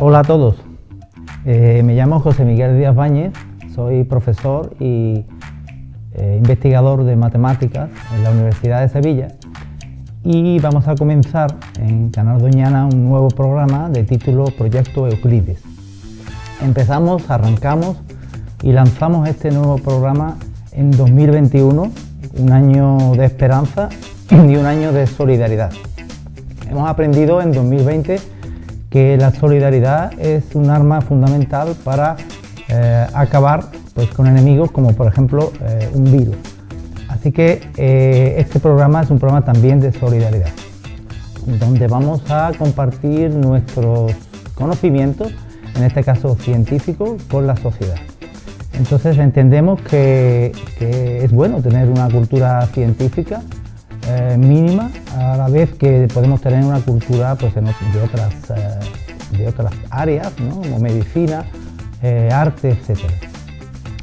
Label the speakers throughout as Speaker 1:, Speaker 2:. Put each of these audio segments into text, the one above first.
Speaker 1: Hola a todos, me llamo José Miguel Díaz Báñez, soy profesor y investigador de matemáticas en la Universidad de Sevilla y vamos a comenzar en Canal Doñana un nuevo programa de título Proyecto Euclides. Arrancamos y lanzamos este nuevo programa en 2021, un año de esperanza y un año de solidaridad. Hemos aprendido en 2020 que la solidaridad es un arma fundamental para acabar con enemigos como por ejemplo un virus. Así que este programa es un programa también de solidaridad, donde vamos a compartir nuestros conocimientos, en este caso científicos, con la sociedad. Entonces entendemos que es bueno tener una cultura científica mínima, a la vez que podemos tener una cultura de otras áreas, ¿no? Como medicina, arte, etc.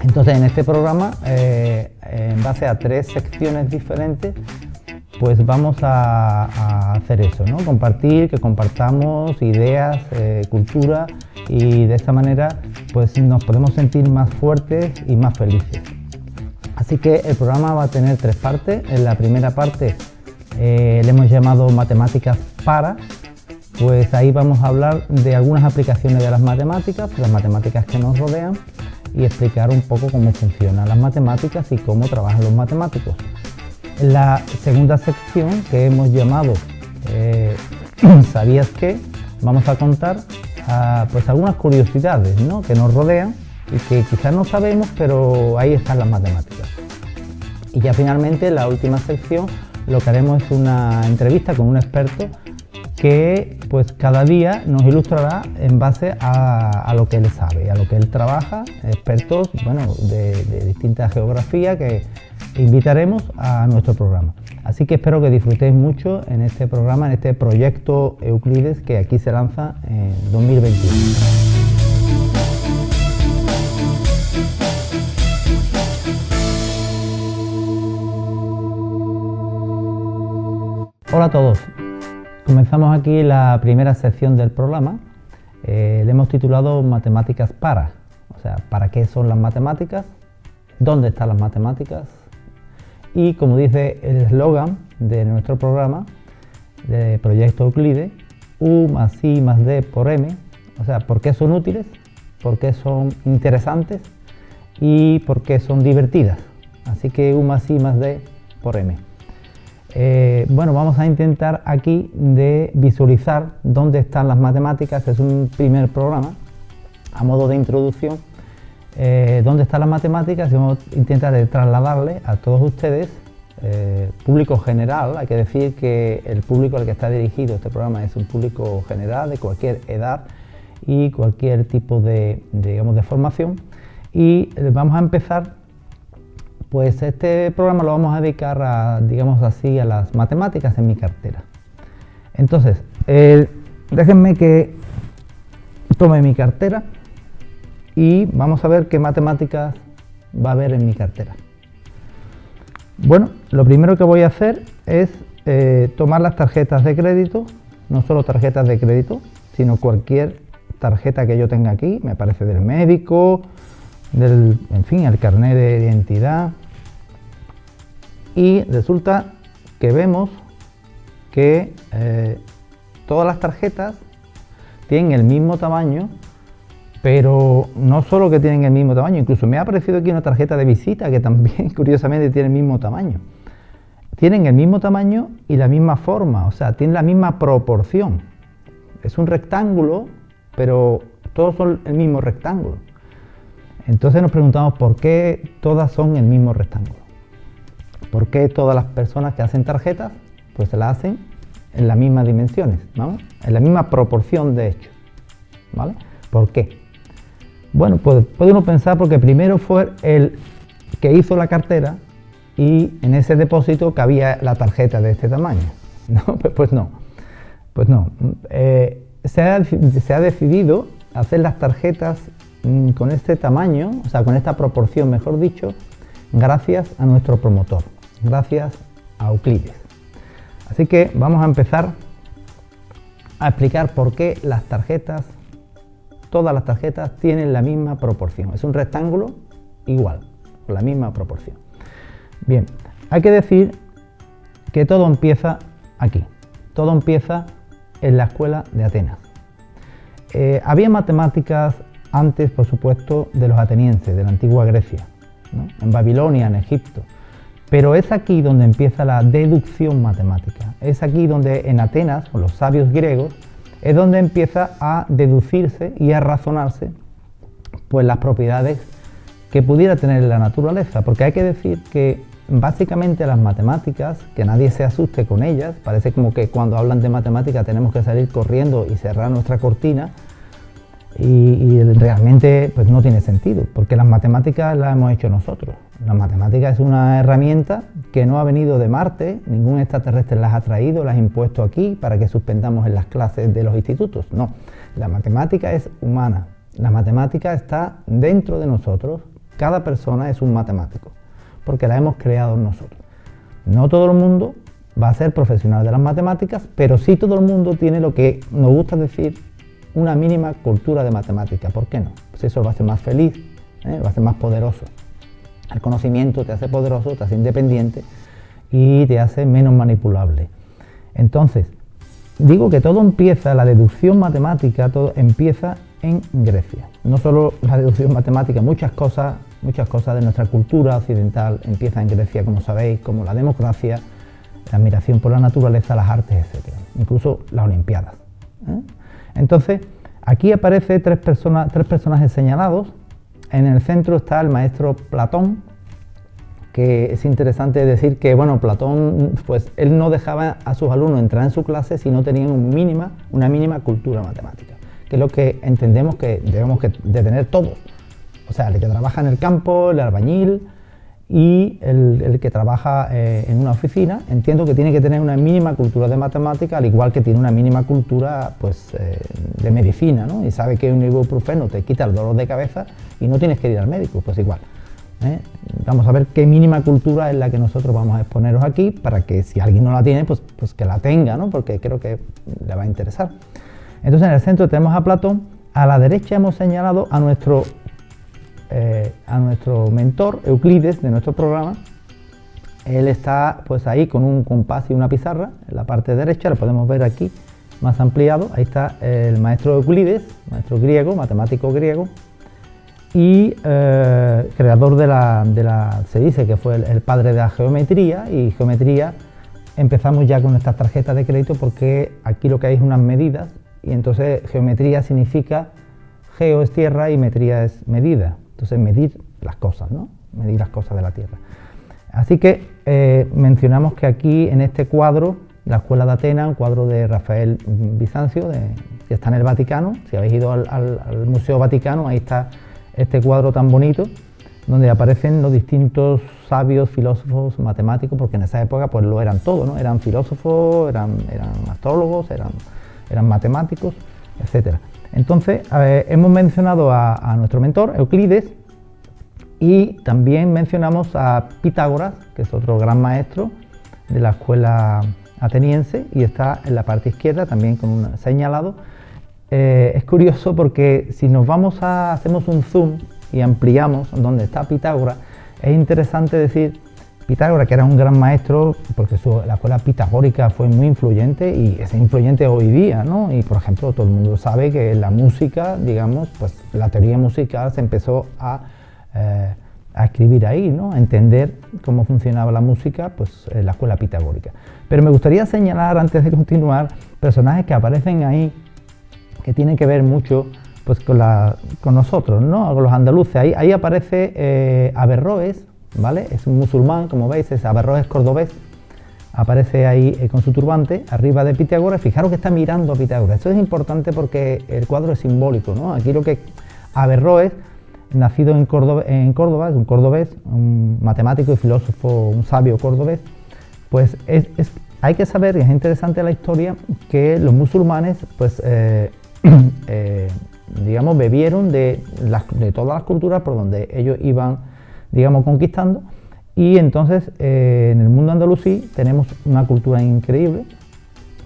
Speaker 1: Entonces en este programa, en base a 3 secciones diferentes, pues vamos a hacer eso, ¿no? Que compartamos ideas, cultura, y de esta manera pues nos podemos sentir más fuertes y más felices. Así que el programa va a tener 3 partes. En la primera parte le hemos llamado Matemáticas para, pues ahí vamos a hablar de algunas aplicaciones de las matemáticas que nos rodean, y explicar un poco cómo funcionan las matemáticas y cómo trabajan los matemáticos. En la segunda sección, que hemos llamado ¿Sabías qué?, vamos a contar pues algunas curiosidades, ¿no?, que nos rodean y que quizás no sabemos, pero ahí están las matemáticas. Y ya finalmente, en la última sección, lo que haremos es una entrevista con un experto que pues cada día nos ilustrará en base a lo que él sabe, a lo que él trabaja, expertos de distintas geografías que invitaremos a nuestro programa. Así que espero que disfrutéis mucho en este programa, en este proyecto Euclides, que aquí se lanza en 2021. Hola a todos. Comenzamos aquí la primera sección del programa. Le hemos titulado Matemáticas para. O sea, ¿para qué son las matemáticas? ¿Dónde están las matemáticas? Y como dice el eslogan de nuestro programa, de Proyecto Euclides, U más I más D por M. O sea, ¿por qué son útiles? ¿Por qué son interesantes? ¿Y por qué son divertidas? Así que U más I más D por M. Vamos a intentar aquí de visualizar dónde están las matemáticas. Es un primer programa, a modo de introducción, dónde están las matemáticas, y vamos a intentar trasladarle a todos ustedes, público general. Hay que decir que el público al que está dirigido este programa es un público general de cualquier edad y cualquier tipo de formación. Y vamos a empezar. Pues este programa lo vamos a dedicar a las matemáticas en mi cartera. Entonces, déjenme que tome mi cartera y vamos a ver qué matemáticas va a haber en mi cartera. Bueno, lo primero que voy a hacer es tomar las tarjetas de crédito, no solo tarjetas de crédito, sino cualquier tarjeta que yo tenga aquí, me parece del médico, el carnet de identidad. Y resulta que vemos que todas las tarjetas tienen el mismo tamaño, pero no solo que tienen el mismo tamaño, incluso me ha aparecido aquí una tarjeta de visita que también curiosamente tiene el mismo tamaño. Tienen el mismo tamaño y la misma forma, o sea, tienen la misma proporción. Es un rectángulo, pero todos son el mismo rectángulo. Entonces nos preguntamos por qué todas son el mismo rectángulo. ¿Por qué todas las personas que hacen tarjetas pues se las hacen en las mismas dimensiones, ¿vale? En la misma proporción de hecho, ¿vale? ¿Por qué? Bueno, pues puede uno pensar porque primero fue el que hizo la cartera y en ese depósito cabía la tarjeta de este tamaño. No, pues no. Se ha decidido hacer las tarjetas con este tamaño, o sea, con esta proporción, mejor dicho, gracias a nuestro promotor, gracias a Euclides. Así que vamos a empezar a explicar por qué las tarjetas todas las tarjetas tienen la misma proporción. Es un rectángulo igual, con la misma proporción. Bien, hay que decir que todo empieza aquí. Todo empieza en la escuela de Atenas. Había matemáticas antes, por supuesto, de los atenienses, de la antigua Grecia, ¿no? En Babilonia, en Egipto. Pero es aquí donde empieza la deducción matemática. Es aquí donde en Atenas, con los sabios griegos, es donde empieza a deducirse y a razonarse pues las propiedades que pudiera tener la naturaleza. Porque hay que decir que básicamente las matemáticas, que nadie se asuste con ellas, parece como que cuando hablan de matemática tenemos que salir corriendo y cerrar nuestra cortina, y realmente pues no tiene sentido, porque las matemáticas las hemos hecho nosotros. La matemática es una herramienta que no ha venido de Marte, ningún extraterrestre las ha traído, las ha impuesto aquí para que suspendamos en las clases de los institutos. No, la matemática es humana, la matemática está dentro de nosotros, cada persona es un matemático, porque la hemos creado nosotros. No todo el mundo va a ser profesional de las matemáticas, pero sí todo el mundo tiene lo que nos gusta decir, una mínima cultura de matemática. ¿Por qué no? Pues eso lo va a hacer más feliz, lo va a hacer más poderoso. El conocimiento te hace poderoso, te hace independiente y te hace menos manipulable. Entonces, digo que todo empieza, la deducción matemática, todo empieza en Grecia. No solo la deducción matemática, muchas cosas de nuestra cultura occidental empiezan en Grecia, como sabéis, como la democracia, la admiración por la naturaleza, las artes, etc. Incluso las Olimpiadas. Entonces, aquí aparecen tres personajes señalados. En el centro está el maestro Platón, que es interesante decir que, bueno, Platón, pues él no dejaba a sus alumnos entrar en su clase si no tenían una mínima cultura matemática, que es lo que entendemos que debemos de tener todos. O sea, el que trabaja en el campo, el albañil y el que trabaja en una oficina, entiendo que tiene que tener una mínima cultura de matemática, al igual que tiene una mínima cultura pues, de medicina, ¿no? Y sabe que un ibuprofeno te quita el dolor de cabeza y no tienes que ir al médico, pues igual. Vamos a ver qué mínima cultura es la que nosotros vamos a exponeros aquí, para que si alguien no la tiene, pues que la tenga, ¿no? Porque creo que le va a interesar. Entonces en el centro tenemos a Platón, a la derecha hemos señalado a nuestro mentor Euclides de nuestro programa. Él está pues ahí con un compás y una pizarra en la parte derecha, lo podemos ver aquí más ampliado. Ahí está el maestro Euclides, maestro griego, matemático griego y creador se dice que fue el padre de la geometría. Y geometría, empezamos ya con estas tarjetas de crédito porque aquí lo que hay es unas medidas, y entonces geometría significa, geo es tierra y metría es medida. Entonces, medir las cosas, ¿no? Medir las cosas de la Tierra. Así que mencionamos que aquí en este cuadro, la Escuela de Atenas, un cuadro de Rafael Bizancio, que está en el Vaticano. Si habéis ido al Museo Vaticano, ahí está este cuadro tan bonito, donde aparecen los distintos sabios, filósofos, matemáticos, porque en esa época pues lo eran todos, ¿no? Eran filósofos, eran astrólogos, eran matemáticos, etcétera. Entonces, hemos mencionado a nuestro mentor, Euclides, y también mencionamos a Pitágoras, que es otro gran maestro de la escuela ateniense, y está en la parte izquierda también con un señalado. Es curioso porque si hacemos un zoom y ampliamos donde está Pitágoras, es interesante decir Pitágoras, que era un gran maestro, porque la escuela pitagórica fue muy influyente y es influyente hoy día, ¿no? Y por ejemplo, todo el mundo sabe que la música, digamos, pues la teoría musical se empezó a escribir ahí, ¿no? A entender cómo funcionaba la música, pues en la escuela pitagórica. Pero me gustaría señalar, antes de continuar, personajes que aparecen ahí, que tienen que ver mucho pues con nosotros, ¿no? Con los andaluces. Ahí aparece Averroes, ¿vale? Es un musulmán, como veis, es Averroes cordobés, aparece ahí con su turbante arriba de Pitágoras. Fijaros que está mirando a Pitágoras. Esto es importante porque el cuadro es simbólico, ¿no? Aquí lo que Averroes, nacido en Córdoba, es un cordobés, un matemático y filósofo, un sabio cordobés, pues hay que saber, y es interesante la historia, que los musulmanes, pues digamos, bebieron de todas las culturas por donde ellos iban, digamos, conquistando, y entonces en el mundo andalusí tenemos una cultura increíble.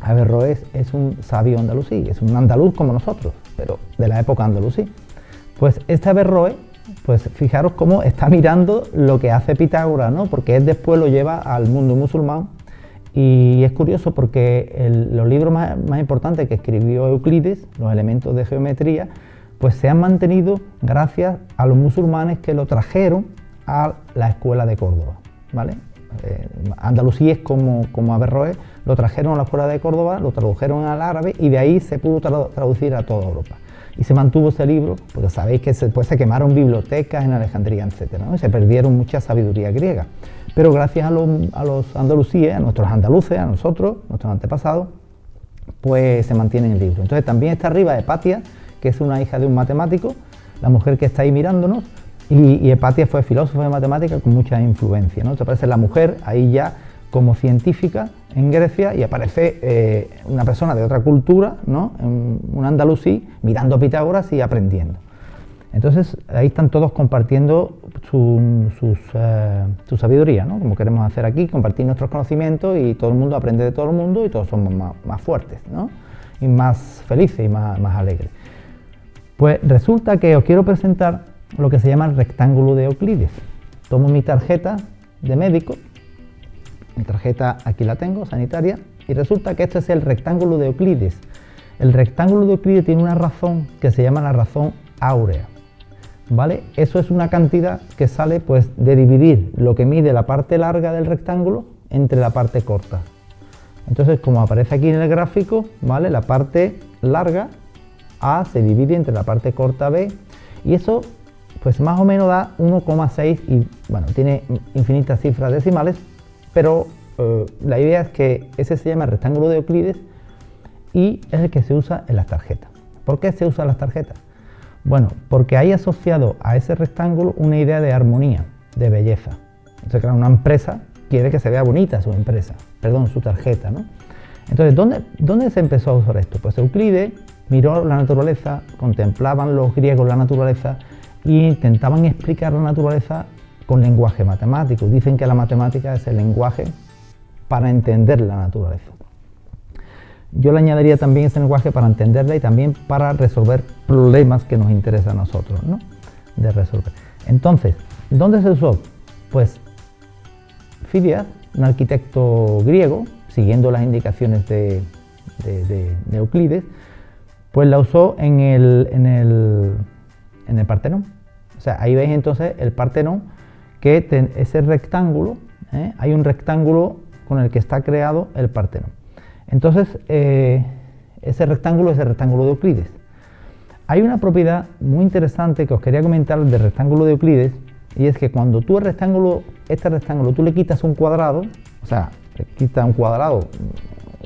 Speaker 1: Averroes es un sabio andalusí, es un andaluz como nosotros, pero de la época andalusí. Pues este Averroes, pues fijaros cómo está mirando lo que hace Pitágoras, ¿no? Porque él después lo lleva al mundo musulmán, y es curioso porque los libros más importantes que escribió Euclides, los elementos de geometría, pues se han mantenido gracias a los musulmanes que lo trajeron a la escuela de Córdoba, ¿vale? Andalusíes como Averroes lo trajeron a la escuela de Córdoba, lo tradujeron al árabe y de ahí se pudo traducir a toda Europa. Y se mantuvo ese libro, porque sabéis que después se quemaron bibliotecas en Alejandría, etc., ¿no? Y se perdieron mucha sabiduría griega. Pero gracias a los andalusíes, a nuestros andaluces, a nosotros, nuestros antepasados, pues se mantiene el libro. Entonces también está arriba Hepatia, que es una hija de un matemático, la mujer que está ahí mirándonos, y Hepatia fue filósofa de matemática con mucha influencia, ¿no? Entonces aparece la mujer ahí ya como científica en Grecia y aparece una persona de otra cultura, ¿no? Un andalusí mirando a Pitágoras y aprendiendo. Entonces ahí están todos compartiendo su sabiduría, ¿no? Como queremos hacer aquí, compartir nuestros conocimientos y todo el mundo aprende de todo el mundo y todos somos más fuertes, ¿no? Y más felices y más alegres. Pues resulta que os quiero presentar lo que se llama el rectángulo de Euclides. Tomo mi tarjeta de médico, mi tarjeta aquí la tengo, sanitaria, y resulta que este es el rectángulo de Euclides. El rectángulo de Euclides tiene una razón que se llama la razón áurea, ¿vale? Eso es una cantidad que sale pues de dividir lo que mide la parte larga del rectángulo entre la parte corta. Entonces, como aparece aquí en el gráfico, ¿vale? La parte larga A se divide entre la parte corta B, y eso pues más o menos da 1,6, y bueno, tiene infinitas cifras decimales, pero la idea es que ese se llama el rectángulo de Euclides y es el que se usa en las tarjetas. ¿Por qué se usa en las tarjetas? Bueno, porque hay asociado a ese rectángulo una idea de armonía, de belleza. Entonces, claro, una empresa quiere que se vea bonita su empresa, perdón, su tarjeta, ¿no? Entonces, ¿dónde se empezó a usar esto? Pues Euclides miró la naturaleza, contemplaban los griegos la naturaleza e intentaban explicar la naturaleza con lenguaje matemático. Dicen que la matemática es el lenguaje para entender la naturaleza. Yo le añadiría también ese lenguaje para entenderla y también para resolver problemas que nos interesan a nosotros, ¿no? De resolver. Entonces, ¿dónde se usó? Pues Fidias, un arquitecto griego, siguiendo las indicaciones de Euclides, pues la usó en el Partenón. O sea, ahí veis entonces el Partenón, que ese rectángulo, hay un rectángulo con el que está creado el Partenón. Entonces, ese rectángulo es el rectángulo de Euclides. Hay una propiedad muy interesante que os quería comentar del rectángulo de Euclides, y es que cuando tú este rectángulo, tú le quitas un cuadrado, o sea, le quitas un cuadrado,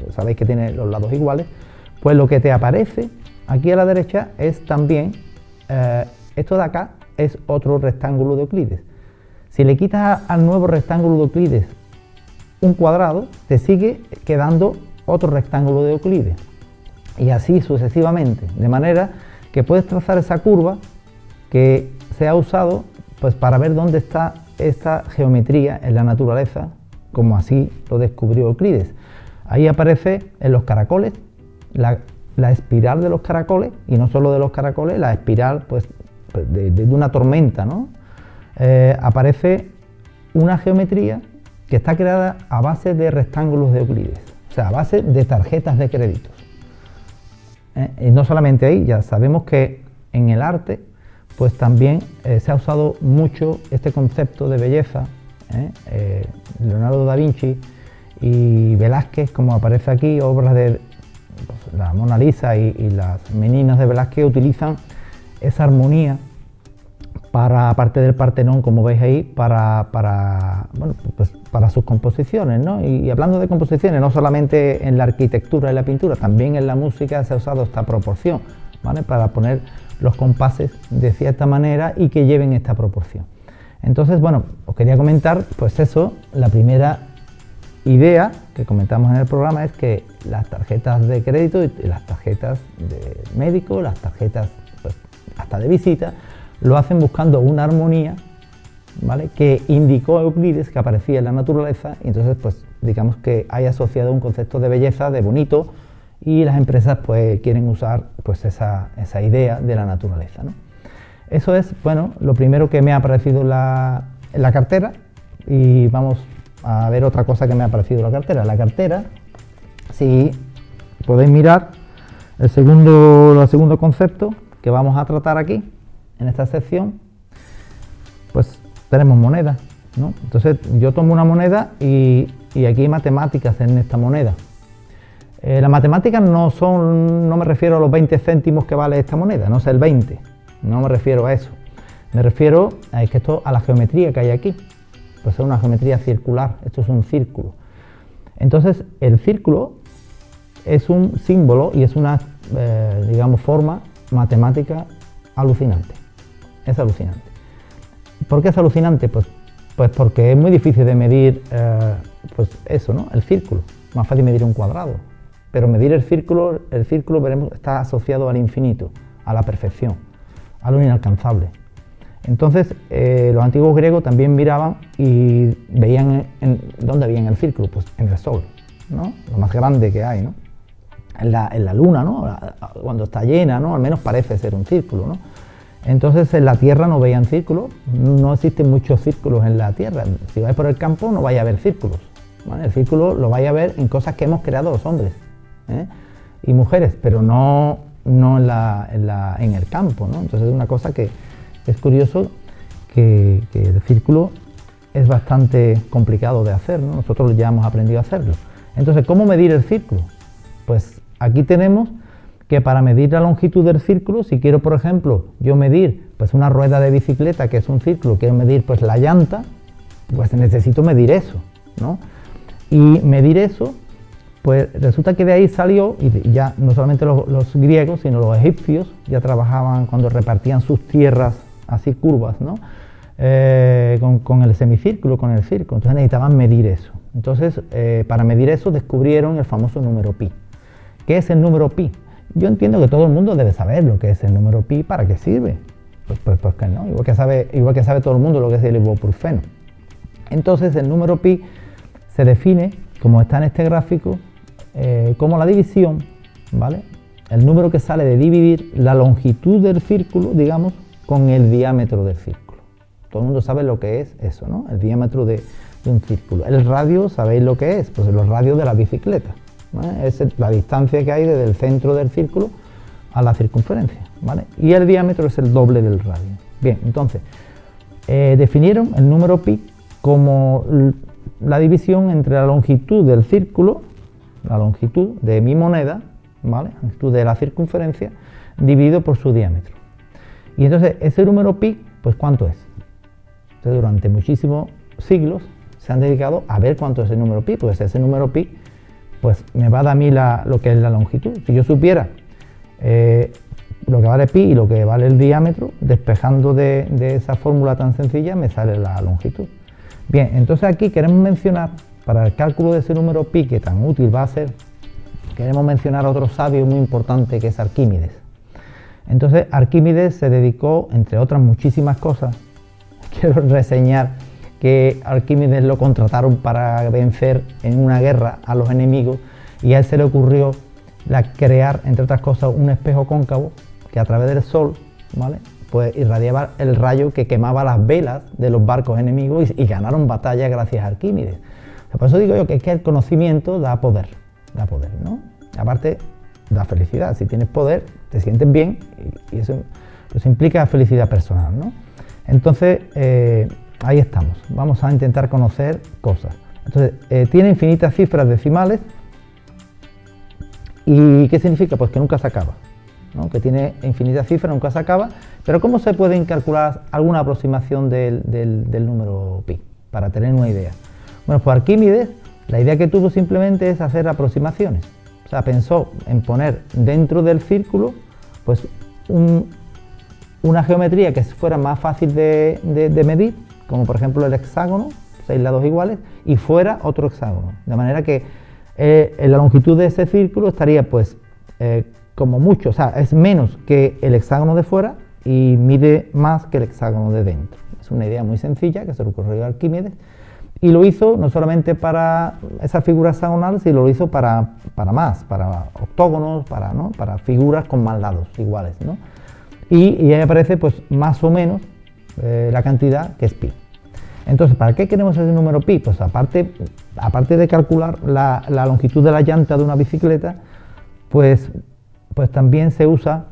Speaker 1: sabéis que tiene los lados iguales, pues lo que te aparece aquí a la derecha es también, esto de acá es otro rectángulo de Euclides. Si le quitas al nuevo rectángulo de Euclides un cuadrado, te sigue quedando otro rectángulo de Euclides, y así sucesivamente, de manera que puedes trazar esa curva que se ha usado pues para ver dónde está esta geometría en la naturaleza, como así lo descubrió Euclides. Ahí aparece en los caracoles la espiral de los caracoles, y no solo de los caracoles, la espiral pues de una tormenta, ¿no? Aparece una geometría que está creada a base de rectángulos de Euclides, o sea, a base de tarjetas de créditos. Y no solamente ahí, ya sabemos que en el arte pues también se ha usado mucho este concepto de belleza. Leonardo da Vinci y Velázquez, como aparece aquí, obras de la Mona Lisa y las meninas de Velázquez utilizan esa armonía para, aparte del Partenón, como veis ahí, para sus composiciones, ¿no? Y hablando de composiciones, no solamente en la arquitectura y la pintura, también en la música se ha usado esta proporción, ¿vale? Para poner los compases de cierta manera y que lleven esta proporción. Entonces, bueno, os quería comentar, pues eso, la primera idea que comentamos en el programa es que las tarjetas de crédito y las tarjetas de médico, las tarjetas pues, hasta de visita, lo hacen buscando una armonía, ¿vale? Que indicó Euclides que aparecía en la naturaleza, y entonces pues digamos que hay asociado un concepto de belleza, de bonito y las empresas pues quieren usar pues esa idea de la naturaleza, ¿no? Eso es, bueno, lo primero que me ha aparecido en la cartera, y vamos a ver otra cosa que me ha aparecido en la cartera. La cartera, si podéis mirar, el segundo concepto que vamos a tratar aquí, en esta sección, pues tenemos monedas, ¿no? Entonces yo tomo una moneda y aquí hay matemáticas en esta moneda. Las matemáticas no me refiero a los 20 céntimos que vale esta moneda, no es el 20, no me refiero a eso. Me refiero a la geometría que hay aquí. Pues es una geometría circular, esto es un círculo. Entonces el círculo es un símbolo y es una, digamos, forma matemática alucinante. Es alucinante. ¿Por qué es alucinante? Pues porque es muy difícil de medir, pues eso, ¿no? El círculo. Más fácil medir un cuadrado. Pero medir el círculo veremos, está asociado al infinito, a la perfección, a lo inalcanzable. Entonces, los antiguos griegos también miraban y veían ¿dónde veían el círculo? Pues en el Sol, ¿no? Lo más grande que hay, ¿no? En la Luna, ¿no? Cuando está llena, ¿no? Al menos parece ser un círculo, ¿no? Entonces, en la Tierra no veían círculos, no existen muchos círculos en la Tierra. Si vais por el campo no vais a ver círculos, ¿vale? El círculo lo vais a ver en cosas que hemos creado los hombres, ¿eh? Y mujeres, pero no en el campo, ¿no? Entonces es una cosa que es curioso, que el círculo es bastante complicado de hacer, ¿no? Nosotros ya hemos aprendido a hacerlo. Entonces, ¿cómo medir el círculo? Pues aquí tenemos que para medir la longitud del círculo, si quiero, por ejemplo, yo medir pues una rueda de bicicleta, que es un círculo, quiero medir pues la llanta, pues necesito medir eso, ¿no? Y medir eso, pues resulta que de ahí salió, y ya no solamente los griegos, sino los egipcios ya trabajaban cuando repartían sus tierras así curvas, ¿no? Con el semicírculo, con el círculo, entonces necesitaban medir eso. Entonces, para medir eso descubrieron el famoso número pi. ¿Qué es el número pi? Yo entiendo que todo el mundo debe saber lo que es el número pi, ¿para qué sirve? Pues que no, igual que sabe todo el mundo lo que es el ibuprofeno. Entonces el número pi se define, como está en este gráfico, como la división, ¿vale? El número que sale de dividir la longitud del círculo, digamos, con el diámetro del círculo. Todo el mundo sabe lo que es eso, ¿no? El diámetro de un círculo. El radio, ¿sabéis lo que es? Pues los radios de la bicicleta, ¿vale? Es la distancia que hay desde el centro del círculo a la circunferencia, ¿vale? Y el diámetro es el doble del radio. Bien, entonces, definieron el número pi como la división entre la longitud del círculo, la longitud de mi moneda, ¿vale? La longitud de la circunferencia, dividido por su diámetro. Y entonces, ese número pi, pues ¿cuánto es? Entonces, durante muchísimos siglos se han dedicado a ver cuánto es el número pi, pues ese número pi, pues me va a dar a mí lo que es la longitud. Si yo supiera lo que vale pi y lo que vale el diámetro, despejando de esa fórmula tan sencilla, me sale la longitud. Bien, entonces aquí queremos mencionar, para el cálculo de ese número pi, que tan útil va a ser, queremos mencionar a otro sabio muy importante, que es Arquímedes. Entonces Arquímedes se dedicó, entre otras muchísimas cosas, quiero reseñar que Arquímedes lo contrataron para vencer en una guerra a los enemigos, y a él se le ocurrió crear, entre otras cosas, un espejo cóncavo que a través del sol, ¿vale?, pues irradiaba el rayo que quemaba las velas de los barcos enemigos, y ganaron batalla gracias a Arquímedes. Por eso digo yo que es que el conocimiento da poder, ¿no? Aparte, da felicidad. Si tienes poder, te sientes bien, y eso pues implica felicidad personal, ¿no? Entonces, ahí estamos. Vamos a intentar conocer cosas. Entonces, tiene infinitas cifras decimales. ¿Y qué significa? Pues que nunca se acaba, ¿no? Que tiene infinitas cifras, nunca se acaba. Pero ¿cómo se pueden calcular alguna aproximación del número pi? Para tener una idea. Bueno, pues Arquímedes, la idea que tuvo simplemente es hacer aproximaciones. O sea, pensó en poner dentro del círculo, pues, una geometría que fuera más fácil de medir, como por ejemplo el hexágono, 6 lados iguales, y fuera otro hexágono. De manera que la longitud de ese círculo estaría, pues, como mucho, o sea, es menos que el hexágono de fuera y mide más que el hexágono de dentro. Es una idea muy sencilla que se le ocurrió a Arquímedes, Y lo hizo no solamente para esa figura hexagonal, sino lo hizo para más, para octógonos, para figuras con más lados iguales, ¿no? Y ahí aparece pues más o menos la cantidad que es pi. Entonces, ¿para qué queremos ese número pi? Pues aparte de calcular la longitud de la llanta de una bicicleta, pues también se usa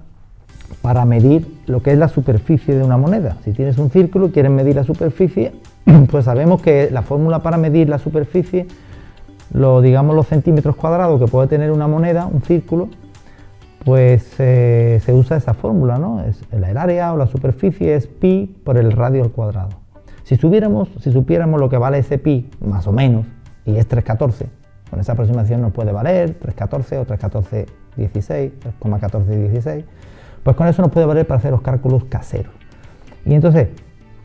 Speaker 1: para medir lo que es la superficie de una moneda. Si tienes un círculo y quieres medir la superficie, pues sabemos que la fórmula para medir la superficie, digamos los centímetros cuadrados que puede tener una moneda, un círculo, pues se usa esa fórmula, ¿no? El área o la superficie es pi por el radio al cuadrado. Si supiéramos lo que vale ese pi, más o menos, y es 3,14, con esa aproximación nos puede valer 3,14 o 3,1416, 3,1416, pues con eso nos puede valer para hacer los cálculos caseros. Y entonces,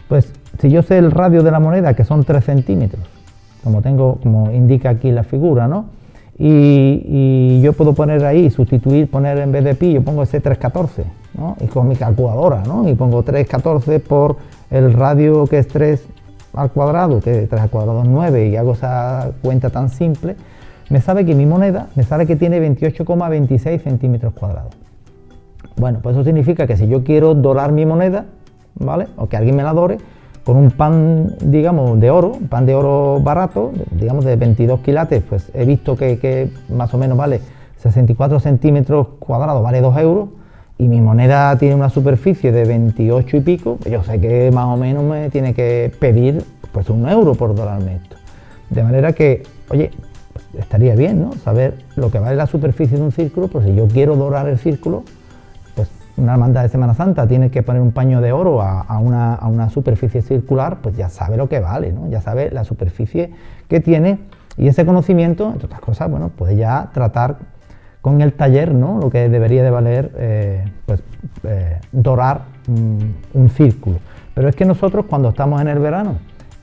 Speaker 1: pues si yo sé el radio de la moneda, que son 3 centímetros, como indica aquí la figura, ¿no? Y yo puedo poner ahí, poner en vez de pi, yo pongo ese 3,14, ¿no? Y con mi calculadora, ¿no? Y pongo 3,14 por el radio, que es 3 al cuadrado, que 3 al cuadrado es 9, y hago esa cuenta tan simple, me sale que mi moneda tiene 28,26 centímetros cuadrados. Bueno, pues eso significa que si yo quiero dorar mi moneda, ¿vale? O que alguien me la dore, con un pan, digamos, de oro, un pan de oro barato, digamos de 22 quilates, pues he visto que más o menos vale 64 centímetros cuadrados, vale 2 euros, y mi moneda tiene una superficie de 28 y pico, yo sé que más o menos me tiene que pedir pues 1 euro por dorarme esto. De manera que, oye, pues estaría bien, ¿no? Saber lo que vale la superficie de un círculo, pues si yo quiero dorar el círculo, pues una hermandad de Semana Santa tiene que poner un paño de oro a una superficie circular, pues ya sabe lo que vale, ¿no? Ya sabe la superficie que tiene, y ese conocimiento, entre otras cosas, bueno, puede ya tratar con el taller, ¿no? Lo que debería de valer dorar un círculo. Pero es que nosotros, cuando estamos en el verano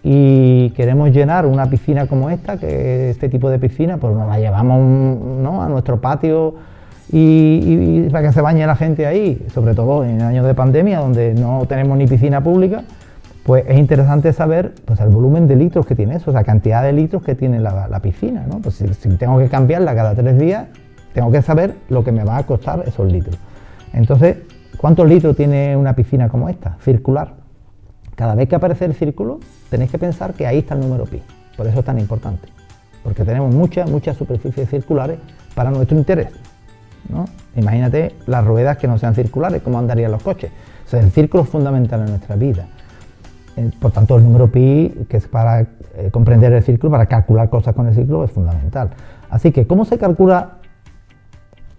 Speaker 1: y queremos llenar una piscina como esta, que este tipo de piscina, pues nos la llevamos, ¿no?, a nuestro patio y para que se bañe la gente ahí, sobre todo en años de pandemia donde no tenemos ni piscina pública, pues es interesante saber pues el volumen de litros que tiene eso, o sea, cantidad de litros que tiene la piscina, ¿no? Pues si tengo que cambiarla cada 3 días, tengo que saber lo que me va a costar esos litros. Entonces, ¿cuántos litros tiene una piscina como esta, circular? Cada vez que aparece el círculo, tenéis que pensar que ahí está el número pi. Por eso es tan importante. Porque tenemos muchas superficies circulares para nuestro interés, ¿no? Imagínate las ruedas que no sean circulares, ¿cómo andarían los coches? O sea, el círculo es fundamental en nuestra vida. Por tanto, el número pi, que es para comprender el círculo, para calcular cosas con el círculo, es fundamental. Así que, ¿cómo se calcula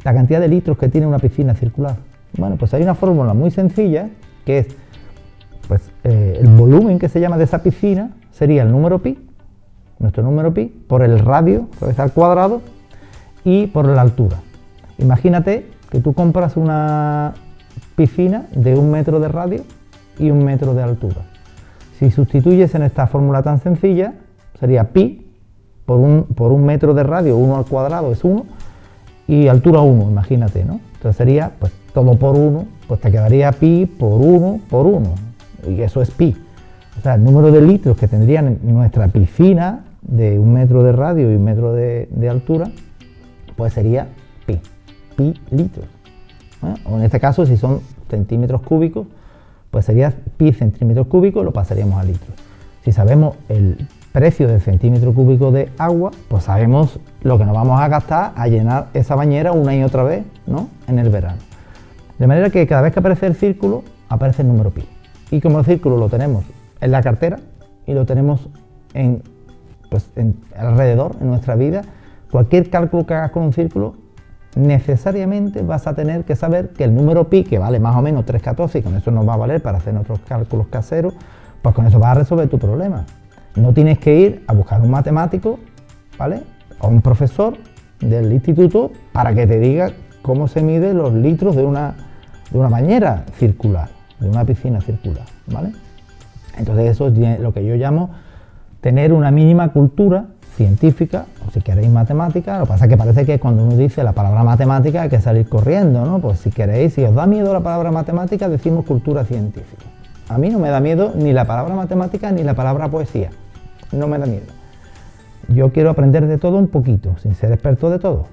Speaker 1: la cantidad de litros que tiene una piscina circular? Bueno, pues hay una fórmula muy sencilla, que es pues, el volumen que se llama de esa piscina sería el número pi, nuestro número pi, por el radio, que es al cuadrado, y por la altura. Imagínate que tú compras una piscina de 1 metro de radio y 1 metro de altura. Si sustituyes en esta fórmula tan sencilla, sería pi por un metro de radio, 1 al cuadrado es 1, y altura 1, imagínate, ¿no? Entonces sería pues todo por 1, pues te quedaría pi por 1 por 1, y eso es pi. O sea, el número de litros que tendría nuestra piscina de 1 metro de radio y 1 metro de altura, pues sería pi litros. O en este caso, si son centímetros cúbicos, pues sería pi centímetros cúbicos, lo pasaríamos a litros. Si sabemos el precio del centímetro cúbico de agua, pues sabemos lo que nos vamos a gastar a llenar esa bañera una y otra vez, ¿no?, en el verano. De manera que cada vez que aparece el círculo, aparece el número pi. Y como el círculo lo tenemos en la cartera y lo tenemos alrededor, en nuestra vida, cualquier cálculo que hagas con un círculo, necesariamente vas a tener que saber que el número pi, que vale más o menos 3,14, y con eso nos va a valer para hacer nuestros cálculos caseros, pues con eso vas a resolver tu problema. No tienes que ir a buscar un matemático, ¿vale?, o un profesor del instituto para que te diga cómo se miden los litros de una bañera circular, de una piscina circular, ¿vale? Entonces eso es lo que yo llamo tener una mínima cultura científica, o si queréis matemática. Lo que pasa es que parece que cuando uno dice la palabra matemática hay que salir corriendo, ¿no? Pues si queréis, si os da miedo la palabra matemática, decimos cultura científica. A mí no me da miedo ni la palabra matemática ni la palabra poesía. no me da miedo. Yo quiero aprender de todo un poquito, sin ser experto de todo,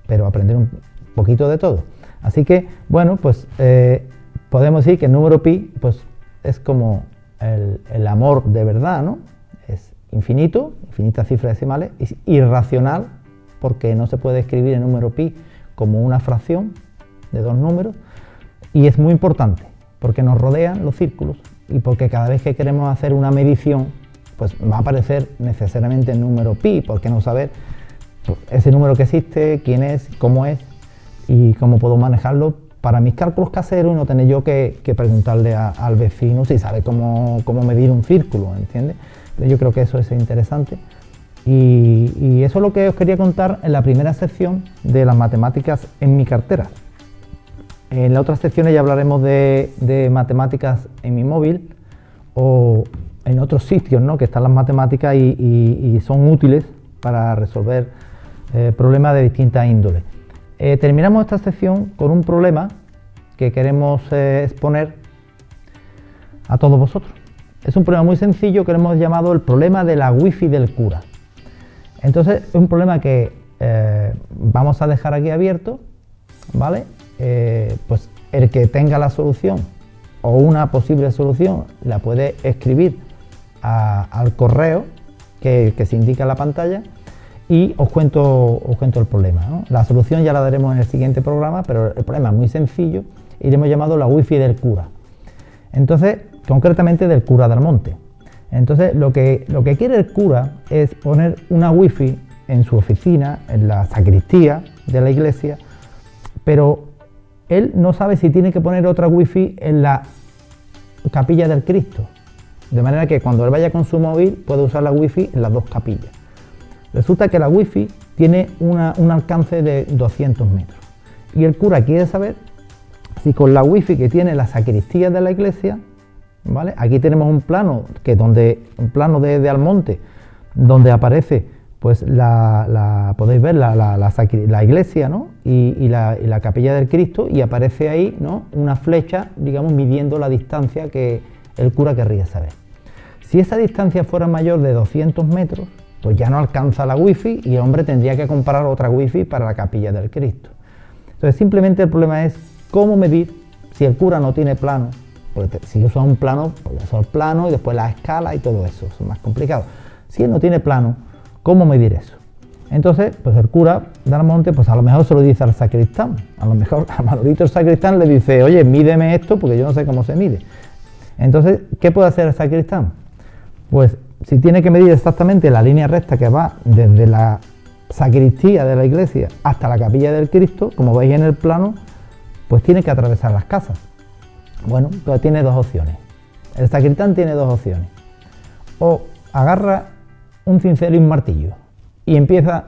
Speaker 1: pero aprender un poquito de todo. Así que, bueno, pues podemos decir que el número pi pues, es como el amor de verdad, ¿no? Es infinito, infinitas cifras decimales, es irracional, porque no se puede escribir el número pi como una fracción de dos números, y es muy importante, porque nos rodean los círculos, y porque cada vez que queremos hacer una medición, pues va a aparecer necesariamente el número pi, porque no saber pues, ese número que existe, quién es, cómo es, y cómo puedo manejarlo para mis cálculos caseros y no tener yo que preguntarle al vecino si sabe cómo medir un círculo, ¿entiendes? Yo creo que eso es interesante. Y eso es lo que os quería contar en la primera sección de las matemáticas en mi cartera. En las otras secciones ya hablaremos de matemáticas en mi móvil o en otros sitios, ¿no? Que están las matemáticas y son útiles para resolver problemas de distintas índoles. Terminamos esta sección con un problema que queremos exponer a todos vosotros. Es un problema muy sencillo que lo hemos llamado el problema de la wifi del cura. Entonces es un problema que vamos a dejar aquí abierto, ¿vale? Pues el que tenga la solución o una posible solución la puede escribir al correo que se indica en la pantalla y os cuento el problema, ¿no? La solución ya la daremos en el siguiente programa, pero el problema es muy sencillo y le hemos llamado la wifi del cura. Entonces, concretamente del cura del monte. Entonces, lo que quiere el cura es poner una wifi en su oficina, en la sacristía de la iglesia, pero él no sabe si tiene que poner otra wifi en la capilla del Cristo, de manera que cuando él vaya con su móvil puede usar la wifi en las dos capillas. Resulta que la wifi tiene un alcance de 200 metros y el cura quiere saber si con la wifi que tiene la sacristía de la iglesia, ¿vale? Aquí tenemos un plano un plano de Almonte, donde aparece, pues podéis ver la iglesia, ¿no? y la capilla del Cristo, y aparece ahí, ¿no? Una flecha, digamos, midiendo la distancia que el cura querría saber. Si esa distancia fuera mayor de 200 metros, pues ya no alcanza la wifi y el hombre tendría que comprar otra wifi para la capilla del Cristo. Entonces simplemente el problema es cómo medir si el cura no tiene plano. Porque si usa un plano, pues usa el plano y después la escala y todo eso, es más complicado. Si él no tiene plano, ¿cómo medir eso? Entonces, pues el cura de Almonte, pues a lo mejor se lo dice al sacristán. A lo mejor a Manolito el sacristán le dice, oye, mídeme esto porque yo no sé cómo se mide. Entonces, ¿qué puede hacer el sacristán? Pues si tiene que medir exactamente la línea recta que va desde la sacristía de la iglesia hasta la capilla del Cristo, como veis en el plano, pues tiene que atravesar las casas. Bueno, pues tiene dos opciones. El sacristán tiene dos opciones. O agarra un cincel y un martillo y empieza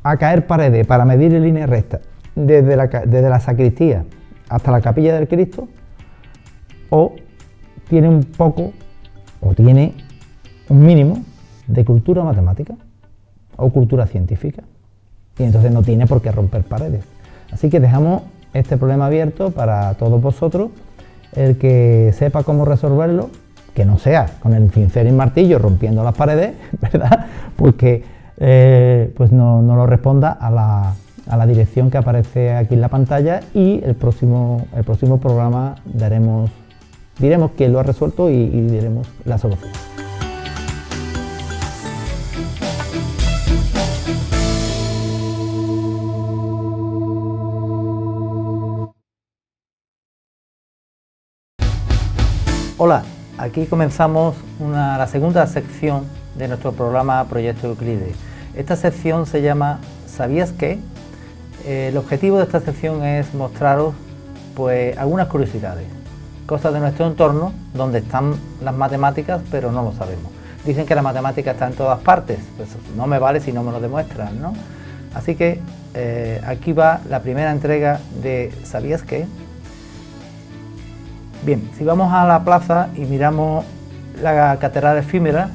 Speaker 1: a caer paredes para medir en línea recta desde la sacristía hasta la capilla del Cristo, o tiene un poco, o tiene un mínimo de cultura matemática o cultura científica, y entonces no tiene por qué romper paredes. Así que dejamos este problema abierto para todos vosotros. El que sepa cómo resolverlo, que no sea con el cincel y martillo rompiendo las paredes, ¿verdad? Porque pues no lo responda a la dirección que aparece aquí en la pantalla, y el próximo programa diremos quién lo ha resuelto y diremos la solución. Hola, aquí comenzamos la segunda sección de nuestro programa Proyecto Euclides. Esta sección se llama ¿Sabías qué? El objetivo de esta sección es mostraros pues algunas curiosidades, cosas de nuestro entorno donde están las matemáticas pero no lo sabemos. Dicen que la matemática está en todas partes, pues no me vale si no me lo demuestran, ¿no? Así que aquí va la primera entrega de ¿Sabías qué? Bien, si vamos a la plaza y miramos la catedral efímera,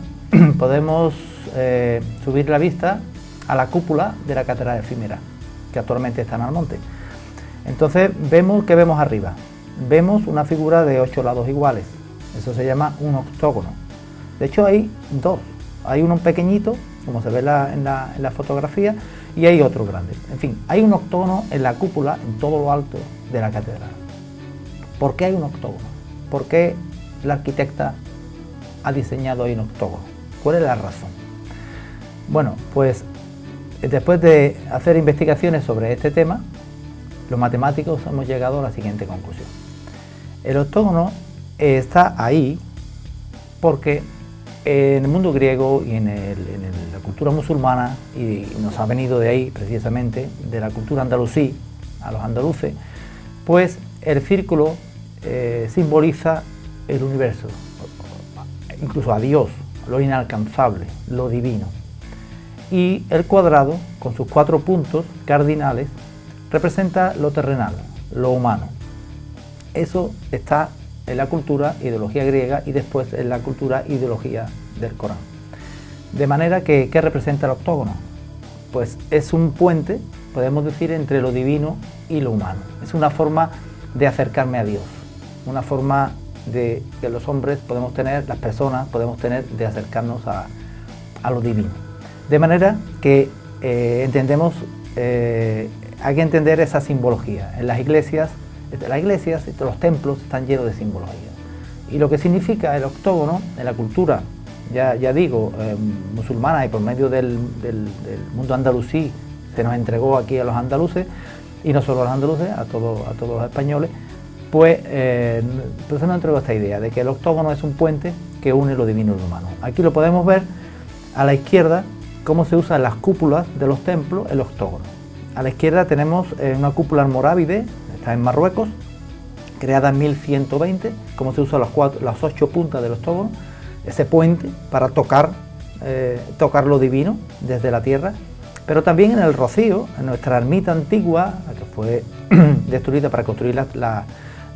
Speaker 1: podemos subir la vista a la cúpula de la catedral efímera, que actualmente está en Almonte. Entonces ¿qué vemos arriba? Vemos una figura de 8 lados iguales, eso se llama un octógono. De hecho hay dos, Hay uno pequeñito, como se ve en la fotografía, y hay otro grande. En fin, hay un octógono en la cúpula, en todo lo alto de la catedral. ¿Por qué hay un octógono? ¿Por qué la arquitecta ha diseñado ahí un octógono? ¿Cuál es la razón? Bueno, pues después de hacer investigaciones sobre este tema, los matemáticos hemos llegado a la siguiente conclusión. El octógono está ahí porque en el mundo griego y en la cultura musulmana, y nos ha venido de ahí precisamente, de la cultura andalusí, a los andaluces, pues el círculo simboliza el universo, incluso a Dios, lo inalcanzable, lo divino. Y el cuadrado, con sus 4 puntos cardinales, representa lo terrenal, lo humano. Eso está en la cultura, ideología griega, y después en la cultura, ideología del Corán. De manera que, ¿qué representa el octógono? Pues es un puente, podemos decir, entre lo divino y lo humano. Es una forma de acercarme a Dios, una forma de que los hombres podemos tener, las personas podemos tener, de acercarnos a lo divino. De manera que entendemos, hay que entender esa simbología. En las iglesias, los templos están llenos de simbología. Y lo que significa el octógono en la cultura, ya digo, musulmana, y por medio del mundo andalusí se nos entregó aquí a los andaluces, y no solo a los andaluces, a todos los españoles, pues se nos entregó esta idea de que el octógono es un puente que une lo divino y lo humano. Aquí lo podemos ver a la izquierda, cómo se usa en las cúpulas de los templos el octógono. A la izquierda tenemos una cúpula almorávide, está en Marruecos, creada en 1120, cómo se usan las 8 puntas del octógono, ese puente para tocar lo divino desde la tierra. Pero también en el Rocío, en nuestra ermita antigua, la que fue destruida para construir la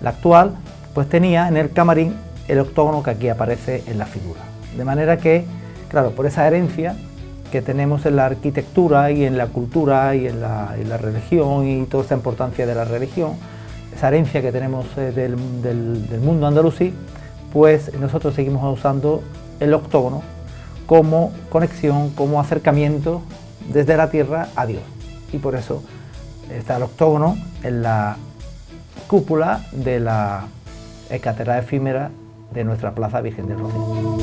Speaker 1: actual, pues tenía en el camarín el octógono que aquí aparece en la figura. De manera que, claro, por esa herencia que tenemos en la arquitectura y en la cultura y en la religión, y toda esa importancia de la religión, esa herencia que tenemos del mundo andalusí, pues nosotros seguimos usando el octógono como conexión, como acercamiento desde la tierra a Dios. Y por eso está el octógono en la cúpula de la catedral efímera de nuestra Plaza Virgen del Rocío.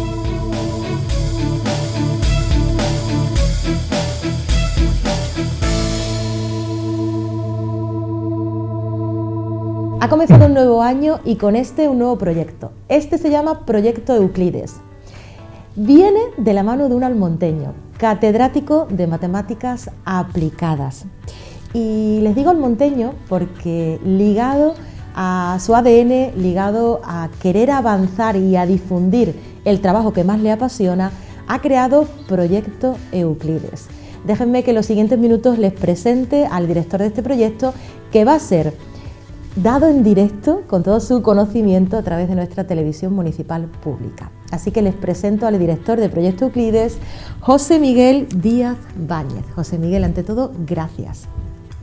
Speaker 2: Ha comenzado un nuevo año y con este un nuevo proyecto. Este se llama Proyecto Euclides. Viene de la mano de un almonteño, catedrático de matemáticas aplicadas. Y les digo almonteño porque ligado a su ADN, ligado a querer avanzar y a difundir el trabajo que más le apasiona, ha creado Proyecto Euclides. Déjenme que en los siguientes minutos les presente al director de este proyecto, que va a ser dado en directo con todo su conocimiento a través de nuestra televisión municipal pública. Así que les presento al director de Proyecto Euclides, José Miguel Díaz Báñez. José Miguel, ante todo, gracias.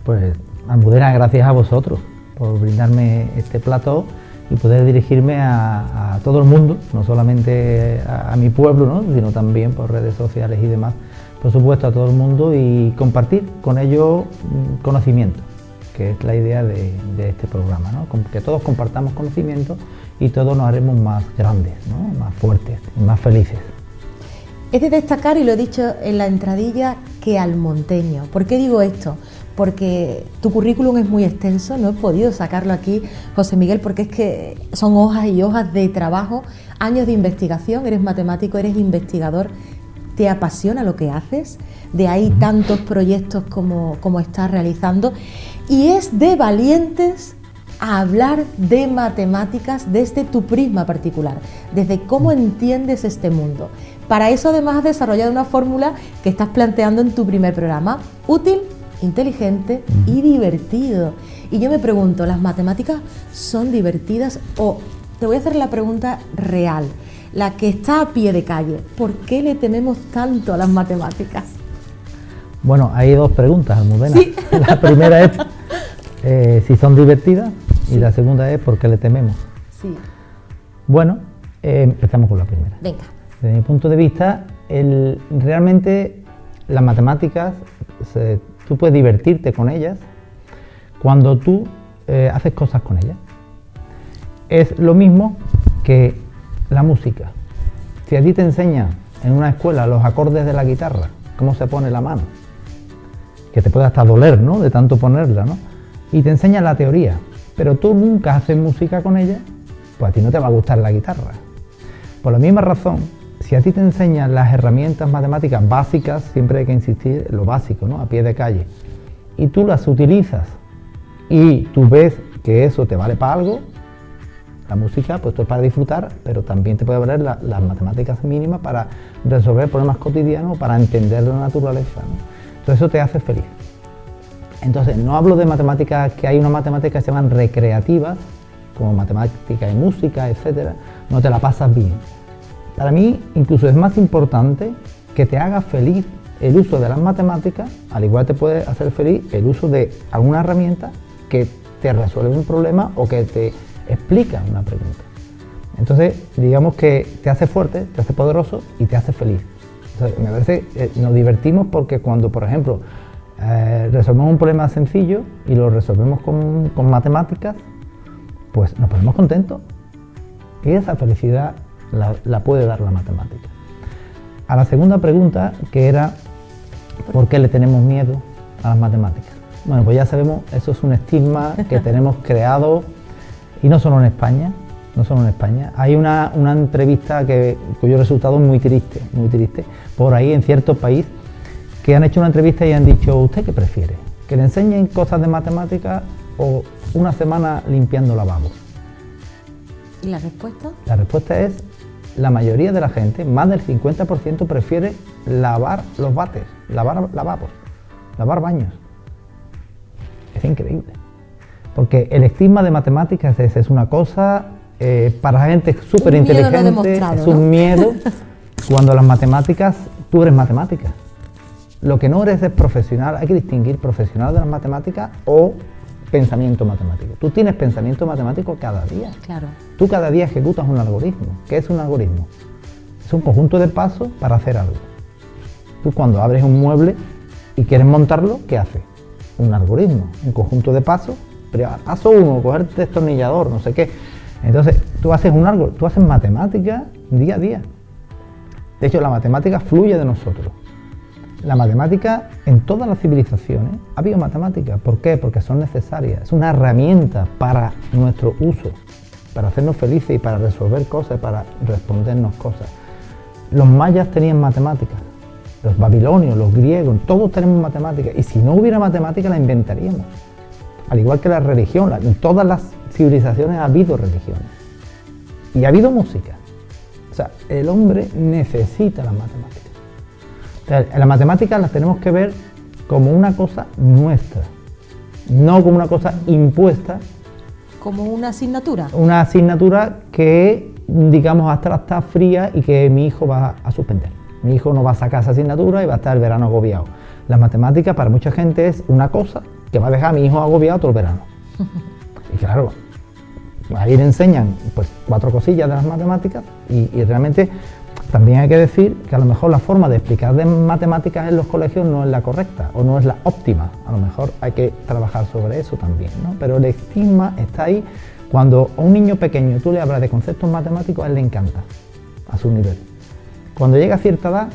Speaker 1: Pues, Almudena, gracias a vosotros por brindarme este plató y poder dirigirme a todo el mundo, no solamente a mi pueblo, ¿no?, sino también por redes sociales y demás, por supuesto a todo el mundo, y compartir con ellos conocimiento, que es la idea de este programa, ¿no?, que todos compartamos conocimiento y todos nos haremos más grandes, ¿no?, más fuertes, más felices.
Speaker 2: Es de destacar, y lo he dicho en la entradilla, que almonteño. ¿Por qué digo esto? Porque tu currículum es muy extenso, no he podido sacarlo aquí, José Miguel, porque es que son hojas y hojas de trabajo, años de investigación, eres matemático, eres investigador, te apasiona lo que haces, de ahí tantos proyectos como estás realizando, y es de valientes a hablar de matemáticas desde tu prisma particular, desde cómo entiendes este mundo. Para eso además has desarrollado una fórmula que estás planteando en tu primer programa, útil, inteligente y divertido. Y yo me pregunto, ¿las matemáticas son divertidas? O te voy a hacer la pregunta real, la que está a pie de calle. ¿Por qué le tememos tanto a las matemáticas?
Speaker 1: Bueno, hay dos preguntas, Almudena.
Speaker 2: ¿Sí?
Speaker 1: La primera es si son divertidas, y la segunda es por qué le tememos.
Speaker 2: Sí.
Speaker 1: Bueno, empezamos con la primera.
Speaker 2: Venga.
Speaker 1: Desde mi punto de vista, realmente las matemáticas, tú puedes divertirte con ellas cuando tú haces cosas con ellas. Es lo mismo que la música. Si a ti te enseñan en una escuela los acordes de la guitarra, cómo se pone la mano, que te puede hasta doler, ¿no?, de tanto ponerla, ¿no?, y te enseñan la teoría, pero tú nunca haces música con ella, pues a ti no te va a gustar la guitarra. Por la misma razón, si a ti te enseñan las herramientas matemáticas básicas, siempre hay que insistir en lo básico, ¿no?, a pie de calle, y tú las utilizas y tú ves que eso te vale para algo, la música, pues esto es para disfrutar, pero también te puede valer las matemáticas mínimas para resolver problemas cotidianos, para entender la naturaleza, ¿no? Entonces eso te hace feliz. Entonces no hablo de matemáticas, que hay unas matemáticas que se llaman recreativas, como matemática y música, etcétera, no te la pasas bien. Para mí incluso es más importante que te haga feliz el uso de las matemáticas, al igual te puede hacer feliz el uso de alguna herramienta que te resuelve un problema o que te explica una pregunta. Entonces, digamos que te hace fuerte, te hace poderoso y te hace feliz. Entonces, me parece, nos divertimos porque cuando, por ejemplo, resolvemos un problema sencillo y lo resolvemos con matemáticas, pues nos ponemos contentos. Y esa felicidad la puede dar la matemática. A la segunda pregunta, que era ¿por qué le tenemos miedo a las matemáticas? Bueno, pues ya sabemos, eso es un estigma que tenemos creado. Y no solo en España, no solo en España. Hay una entrevista cuyo resultado es muy triste, por ahí en cierto país, que han hecho una entrevista y han dicho, ¿usted qué prefiere? ¿Que le enseñen cosas de matemáticas o una semana limpiando lavabos?
Speaker 2: ¿Y la respuesta?
Speaker 1: La respuesta es, la mayoría de la gente, más del 50%, prefiere lavar los váteres, lavar lavabos, lavar baños. Es increíble. Porque el estigma de matemáticas es una cosa, para la gente súper inteligente, es un miedo. Cuando las matemáticas, tú eres matemática. Lo que no eres es profesional, hay que distinguir profesional de las matemáticas o pensamiento matemático. Tú tienes pensamiento matemático cada día.
Speaker 2: Claro.
Speaker 1: Tú cada día ejecutas un algoritmo. ¿Qué es un algoritmo? Es un conjunto de pasos para hacer algo. Tú cuando abres un mueble y quieres montarlo, ¿qué haces? Un algoritmo, un conjunto de pasos. Pero paso 1, coger el destornillador, no sé qué. Entonces, tú haces tú haces matemática día a día. De hecho, la matemática fluye de nosotros. La matemática, en todas las civilizaciones, ha habido matemáticas. ¿Por qué? Porque son necesarias. Es una herramienta para nuestro uso, para hacernos felices y para resolver cosas, para respondernos cosas. Los mayas tenían matemáticas, los babilonios, los griegos, todos tenemos matemáticas. Y si no hubiera matemática, la inventaríamos. Al igual que la religión, en todas las civilizaciones ha habido religiones y ha habido música. O sea, el hombre necesita las matemáticas. O sea, las matemáticas las tenemos que ver como una cosa nuestra, no como una cosa impuesta.
Speaker 2: Como una asignatura.
Speaker 1: Una asignatura que, digamos, abstracta, fría y que mi hijo va a suspender. Mi hijo no va a sacar esa asignatura y va a estar el verano agobiado. La matemática para mucha gente es una cosa que va a dejar a mi hijo agobiado todo el verano. Y claro, ahí le enseñan pues 4 cosillas de las matemáticas y realmente también hay que decir que a lo mejor la forma de explicar de matemáticas en los colegios no es la correcta o no es la óptima. A lo mejor hay que trabajar sobre eso también, ¿no? Pero el estigma está ahí. Cuando a un niño pequeño tú le hablas de conceptos matemáticos, a él le encanta, a su nivel. Cuando llega a cierta edad,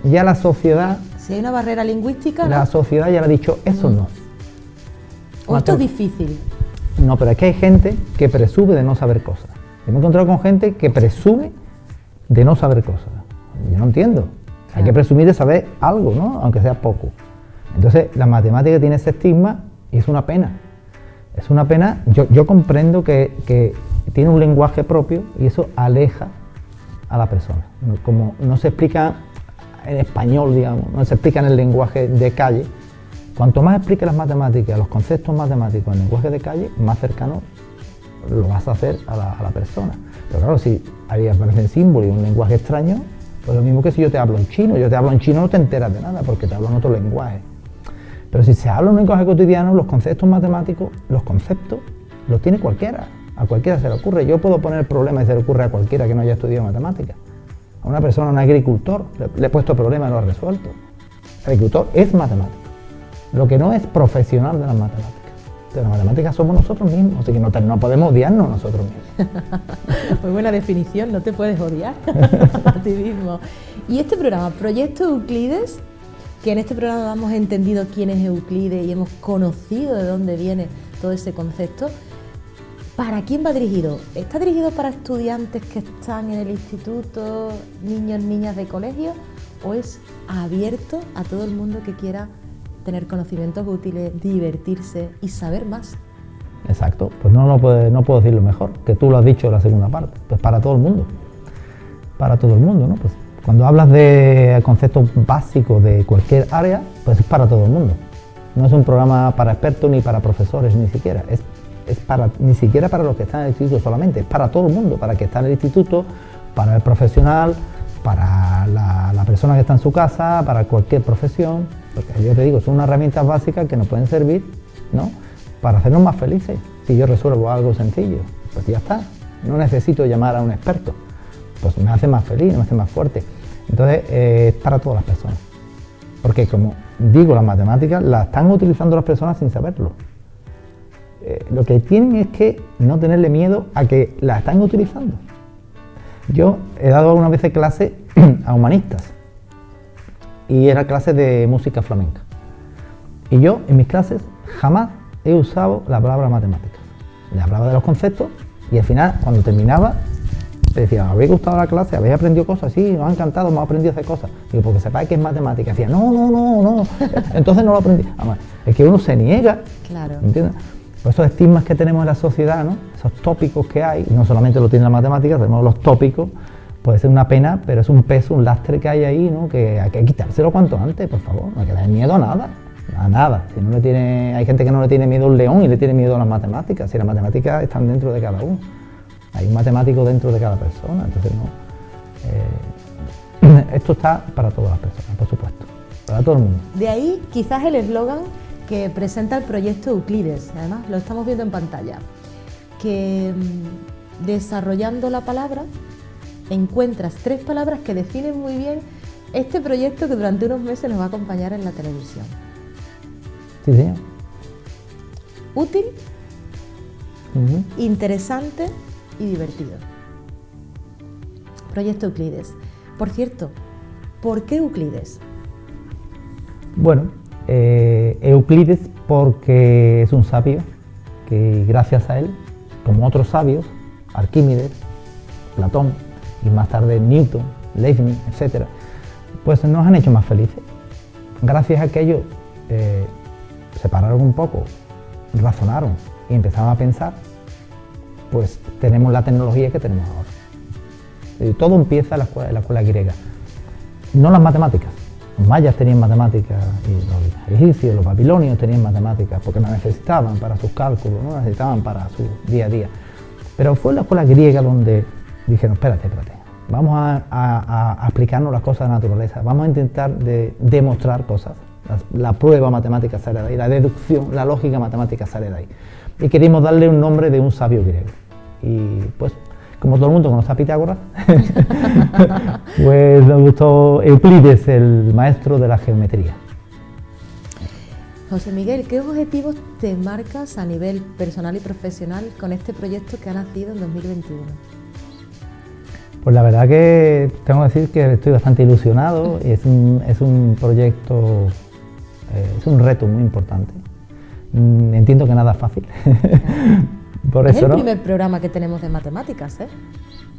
Speaker 1: ya la sociedad...
Speaker 2: Si hay una barrera lingüística,
Speaker 1: la sociedad ya le ha dicho, eso no.
Speaker 2: O esto es difícil.
Speaker 1: No, pero es que hay gente que presume de no saber cosas. Yo me he encontrado con gente que presume de no saber cosas. Yo no entiendo. Claro. Hay que presumir de saber algo, ¿no? Aunque sea poco. Entonces, la matemática tiene ese estigma y es una pena. Es una pena. Yo comprendo que tiene un lenguaje propio y eso aleja a la persona. Como no se explica en español, digamos, no se explica en el lenguaje de calle. Cuanto más expliques las matemáticas, los conceptos matemáticos en lenguaje de calle, más cercano lo vas a hacer a la persona. Pero claro, si ahí aparecen símbolos y un lenguaje extraño, pues lo mismo que si yo te hablo en chino. Yo te hablo en chino, no te enteras de nada porque te hablo en otro lenguaje. Pero si se habla en un lenguaje cotidiano, los conceptos matemáticos, los conceptos los tiene cualquiera. A cualquiera se le ocurre. Yo puedo poner el problema y se le ocurre a cualquiera que no haya estudiado matemáticas. A una persona, a un agricultor, le he puesto problemas y lo ha resuelto. El agricultor es matemático. Lo que no es profesional de las matemáticas. De las matemáticas somos nosotros mismos, así que no podemos odiarnos nosotros mismos.
Speaker 2: Muy buena definición, no te puedes odiar a ti mismo. Y este programa, Proyecto Euclides, que en este programa hemos entendido quién es Euclides y hemos conocido de dónde viene todo ese concepto, ¿para quién va dirigido? ¿Está dirigido para estudiantes que están en el instituto, niños, niñas de colegio, o es abierto a todo el mundo que quiera tener conocimientos útiles, divertirse y saber más?
Speaker 1: Exacto, pues no puedo decirlo mejor, que tú lo has dicho en la segunda parte, pues para todo el mundo, ¿no? Pues cuando hablas de conceptos básicos de cualquier área, pues es para todo el mundo. No es un programa para expertos ni para profesores, ni siquiera, ni siquiera para los que están en el instituto solamente, es para todo el mundo, para el que está en el instituto, para el profesional, para la persona que está en su casa, para cualquier profesión, porque yo te digo, son unas herramientas básicas que nos pueden servir, ¿no?, para hacernos más felices. Si yo resuelvo algo sencillo, pues ya está, no necesito llamar a un experto, pues me hace más feliz, me hace más fuerte. Entonces, es para todas las personas, porque como digo, las matemáticas las están utilizando las personas sin saberlo. Lo que tienen es que no tenerle miedo a que las están utilizando. Yo he dado algunas veces clase a humanistas y era clase de música flamenca. Y yo en mis clases jamás he usado la palabra matemáticas. Le hablaba de los conceptos y al final, cuando terminaba, le decía, ¿habéis gustado la clase? ¿Habéis aprendido cosas? Sí, nos ha encantado, hemos aprendido a hacer cosas. Digo, porque sepáis que es matemática. Decía, no, entonces no lo aprendí. Además, es que uno se niega,
Speaker 2: claro.
Speaker 1: ¿Entiendes? Por esos estigmas que tenemos en la sociedad, ¿no?, esos tópicos que hay, no solamente lo tiene la matemática, tenemos los tópicos, puede ser una pena, pero es un peso, un lastre que hay ahí, ¿no?, que hay que quitárselo cuanto antes, por favor, no hay que tener miedo a nada. Si no hay gente que no le tiene miedo a un león y le tiene miedo a las matemáticas, si las matemáticas están dentro de cada uno, hay un matemático dentro de cada persona, entonces esto está para todas las personas, por supuesto, para todo el mundo.
Speaker 2: De ahí quizás el eslogan que presenta el proyecto Euclides, además lo estamos viendo en pantalla, que desarrollando la palabra encuentras 3 palabras que definen muy bien este proyecto que durante unos meses nos va a acompañar en la televisión.
Speaker 1: Sí, señor.
Speaker 2: Útil, interesante y divertido. Proyecto Euclides. Por cierto, ¿por qué Euclides?
Speaker 1: Bueno, Euclides porque es un sabio que gracias a él, como otros sabios, Arquímedes, Platón y más tarde Newton, Leibniz, etc., pues nos han hecho más felices. Gracias a que ellos se pararon un poco, razonaron y empezaron a pensar, pues tenemos la tecnología que tenemos ahora. Y todo empieza en la escuela griega, no las matemáticas. Los mayas tenían matemáticas, y los egipcios, los babilonios tenían matemáticas, porque no necesitaban para sus cálculos, no necesitaban para su día a día. Pero fue en la escuela griega donde dijeron, espérate, vamos a explicarnos las cosas de la naturaleza, vamos a intentar demostrar cosas. La prueba matemática sale de ahí, la deducción, la lógica matemática sale de ahí. Y queríamos darle un nombre de un sabio griego. Y pues, como todo el mundo conoce a Pitágoras, pues nos gustó Euclides, el maestro de la geometría.
Speaker 2: José Miguel, ¿qué objetivos te marcas a nivel personal y profesional con este proyecto que ha nacido en 2021?
Speaker 1: Pues la verdad que tengo que decir que estoy bastante ilusionado y es un proyecto, es un reto muy importante. Entiendo que nada es fácil. Por
Speaker 2: es
Speaker 1: eso,
Speaker 2: el
Speaker 1: ¿no?,
Speaker 2: primer programa que tenemos de matemáticas, ¿eh?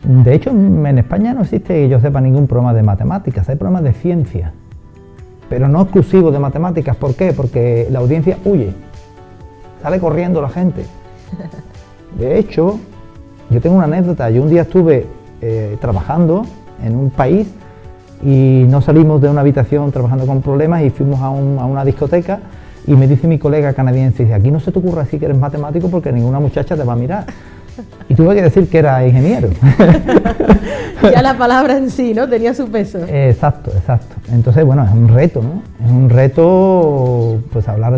Speaker 1: De hecho, en España no existe, que yo sepa, ningún programa de matemáticas, hay programas de ciencia, pero no exclusivos de matemáticas. ¿Por qué? Porque la audiencia huye, sale corriendo la gente. De hecho, yo tengo una anécdota, yo un día estuve trabajando en un país y no salimos de una habitación trabajando con problemas y fuimos a una discoteca y me dice mi colega canadiense, dice, aquí no se te ocurra decir que eres matemático porque ninguna muchacha te va a mirar. Y tuve que decir que era ingeniero.
Speaker 2: Ya la palabra en sí, ¿no?, tenía su peso.
Speaker 1: Exacto. Entonces, bueno, es un reto, ¿no? Es un reto, pues, hablar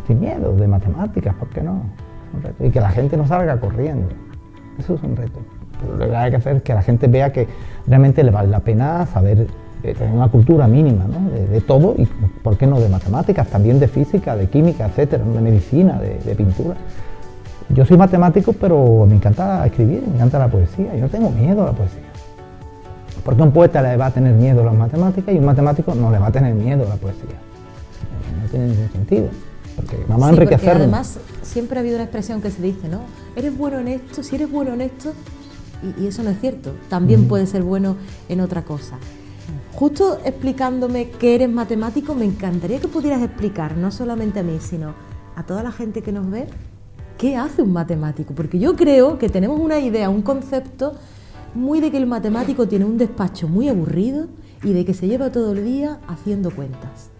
Speaker 1: sin miedo, de matemáticas, ¿por qué no? Es un reto. Y que la gente no salga corriendo. Eso es un reto. Pero lo que hay que hacer es que la gente vea que realmente le vale la pena saber, tener una cultura mínima, ¿no? de todo, y por qué no de matemáticas, también de física, de química, etcétera, de medicina, de pintura. Yo soy matemático, pero me encanta escribir, me encanta la poesía, yo no tengo miedo a la poesía. Porque un poeta le va a tener miedo a las matemáticas y un matemático no le va a tener miedo a la poesía. No tiene ningún sentido, porque vamos a enriquecernos.
Speaker 2: Porque además siempre ha habido una expresión que se dice, ¿no? Eres bueno en esto, si eres bueno en esto, y eso no es cierto, también puedes ser bueno en otra cosa. Justo explicándome que eres matemático, me encantaría que pudieras explicar, no solamente a mí, sino a toda la gente que nos ve, ¿qué hace un matemático? Porque yo creo que tenemos una idea, un concepto muy de que el matemático tiene un despacho muy aburrido y de que se lleva todo el día haciendo cuentas.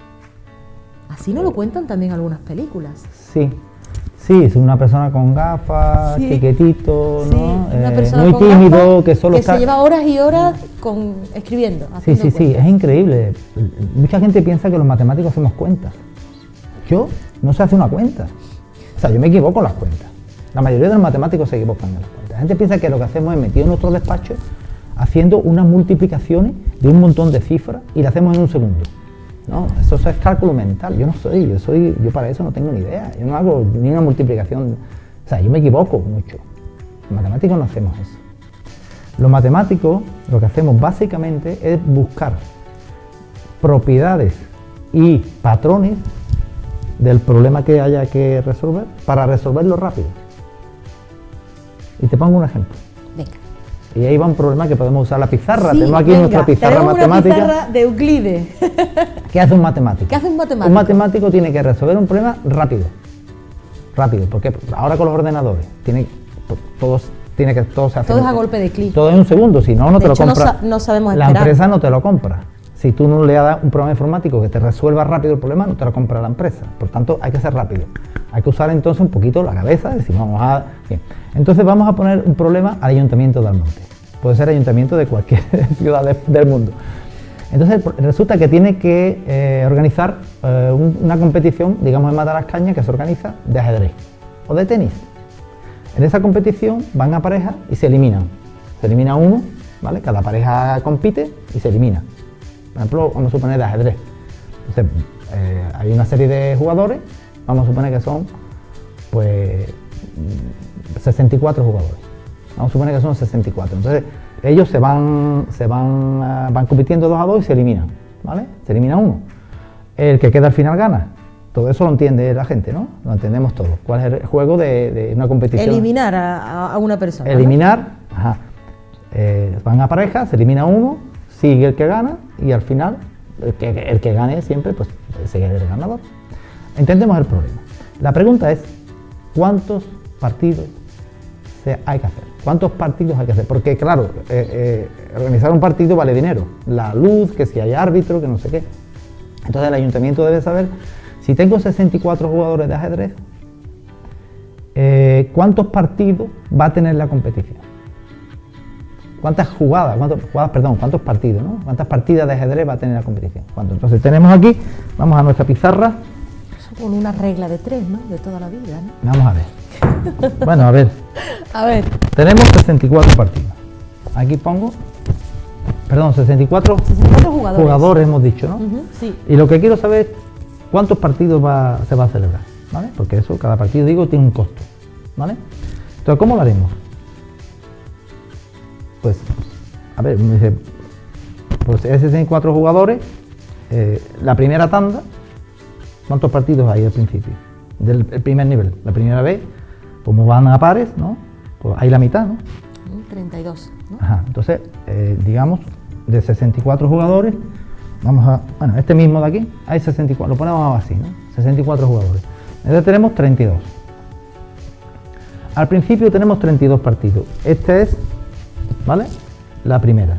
Speaker 2: Así nos lo cuentan también algunas películas.
Speaker 1: Sí, es una persona con gafas, chiquitito, ¿no?
Speaker 2: Una persona
Speaker 1: muy
Speaker 2: con
Speaker 1: tímido,
Speaker 2: gafas,
Speaker 1: que solo está...
Speaker 2: se lleva horas y horas escribiendo, haciendo cuentas.
Speaker 1: Sí, es increíble. Mucha gente piensa que los matemáticos hacemos cuentas. Yo no sé hacer una cuenta. O sea, yo me equivoco en las cuentas. La mayoría de los matemáticos se equivocan en las cuentas. La gente piensa que lo que hacemos es metido en nuestro despacho haciendo unas multiplicaciones de un montón de cifras y lo hacemos en un segundo. No, eso es cálculo mental. Yo para eso no tengo ni idea. Yo no hago ni una multiplicación. O sea, yo me equivoco mucho. Los matemáticos no hacemos eso. Los matemáticos lo que hacemos básicamente es buscar propiedades y patrones del problema que haya que resolver para resolverlo rápido. Y te pongo un ejemplo.
Speaker 2: Venga.
Speaker 1: Y ahí va un problema que podemos usar la pizarra.
Speaker 2: Sí,
Speaker 1: tenemos aquí nuestra pizarra matemática.
Speaker 2: Una pizarra de Euclides.
Speaker 1: ¿Qué hace un matemático?
Speaker 2: ¿Qué hace un matemático?
Speaker 1: Un matemático tiene que resolver un problema rápido. Rápido, porque ahora con los ordenadores todo se hace.
Speaker 2: Todo es a golpe de clic.
Speaker 1: Todo en un segundo, si no, no te lo compra.
Speaker 2: No sabemos
Speaker 1: la
Speaker 2: esperar.
Speaker 1: empresa no te lo compra. Si tú no le das un programa informático que te resuelva rápido el problema, no te lo compra la empresa. Por tanto, hay que ser rápido. Hay que usar entonces un poquito la cabeza, decir, bien. Entonces vamos a poner un problema al Ayuntamiento de Almonte. Puede ser ayuntamiento de cualquier ciudad del mundo. Entonces resulta que tiene que organizar una competición, digamos en Madalascaña, que se organiza de ajedrez o de tenis. En esa competición van a parejas y se eliminan. Se elimina uno, ¿vale? Cada pareja compite y se elimina. Por ejemplo, vamos a suponer de ajedrez. Entonces, hay una serie de jugadores, vamos a suponer que son pues 64 jugadores. Vamos a suponer que son 64. Entonces, ellos van compitiendo 2 a 2 y se eliminan, ¿vale? Se elimina uno. El que queda al final gana. Todo eso lo entiende la gente, ¿no? Lo entendemos todos. ¿Cuál es el juego de una competición?
Speaker 2: Eliminar a una persona.
Speaker 1: Eliminar, ¿no? Ajá. Van a pareja, se elimina uno, sigue el que gana y al final el que gane siempre pues sigue el ganador. Entendemos el problema. La pregunta es, ¿cuántos partidos hay que hacer? ¿Cuántos partidos hay que hacer? Porque claro, organizar un partido vale dinero. La luz, que si hay árbitro, que no sé qué. Entonces el ayuntamiento debe saber, si tengo 64 jugadores de ajedrez, ¿cuántos partidos va a tener la competición? ¿Cuántos partidos, ¿no? ¿Cuántas partidas de ajedrez va a tener la competición? Entonces tenemos aquí, vamos a nuestra pizarra.
Speaker 2: Eso con una regla de 3, ¿no? De toda la vida, ¿no?
Speaker 1: Vamos a ver. Bueno, a ver.
Speaker 2: A ver.
Speaker 1: Tenemos 64 partidos. Aquí pongo, 64 jugadores hemos dicho, ¿no?
Speaker 2: Sí.
Speaker 1: Y lo que quiero saber es cuántos partidos se va a celebrar, ¿vale? Porque eso, cada partido, digo, tiene un costo, ¿vale? Entonces, ¿cómo lo haremos? Pues, a ver, me dice, pues 64 jugadores, la primera tanda, ¿cuántos partidos hay al principio? El primer nivel, la primera vez, como van a pares, ¿no? Pues hay la mitad, ¿no?
Speaker 2: 32, ¿no?
Speaker 1: Ajá, entonces, digamos, de 64 jugadores, bueno, este mismo de aquí, hay 64, lo ponemos así, ¿no? 64 jugadores. Entonces tenemos 32. Al principio tenemos 32 partidos. Este es, ¿vale? La primera.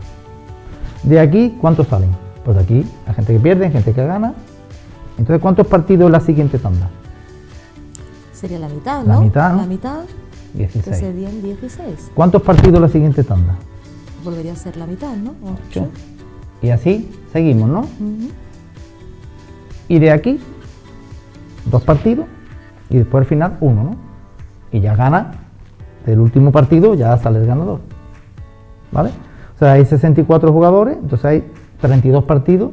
Speaker 1: De aquí, ¿cuántos salen? Pues de aquí, hay gente que pierde, hay gente que gana. Entonces, ¿cuántos partidos en la siguiente tanda?
Speaker 2: Sería la mitad, ¿no?
Speaker 1: La mitad, ¿no?
Speaker 2: La mitad,
Speaker 1: 16.
Speaker 2: que serían 16.
Speaker 1: ¿Cuántos partidos en la siguiente tanda?
Speaker 2: Volvería a ser la mitad, ¿no?
Speaker 1: 8. Y así seguimos, ¿no?
Speaker 2: Uh-huh.
Speaker 1: Y de aquí, 2 partidos y después al final 1, ¿no? Y ya gana, del último partido ya sale el ganador. ¿vale? O sea, hay 64 jugadores, entonces hay 32 partidos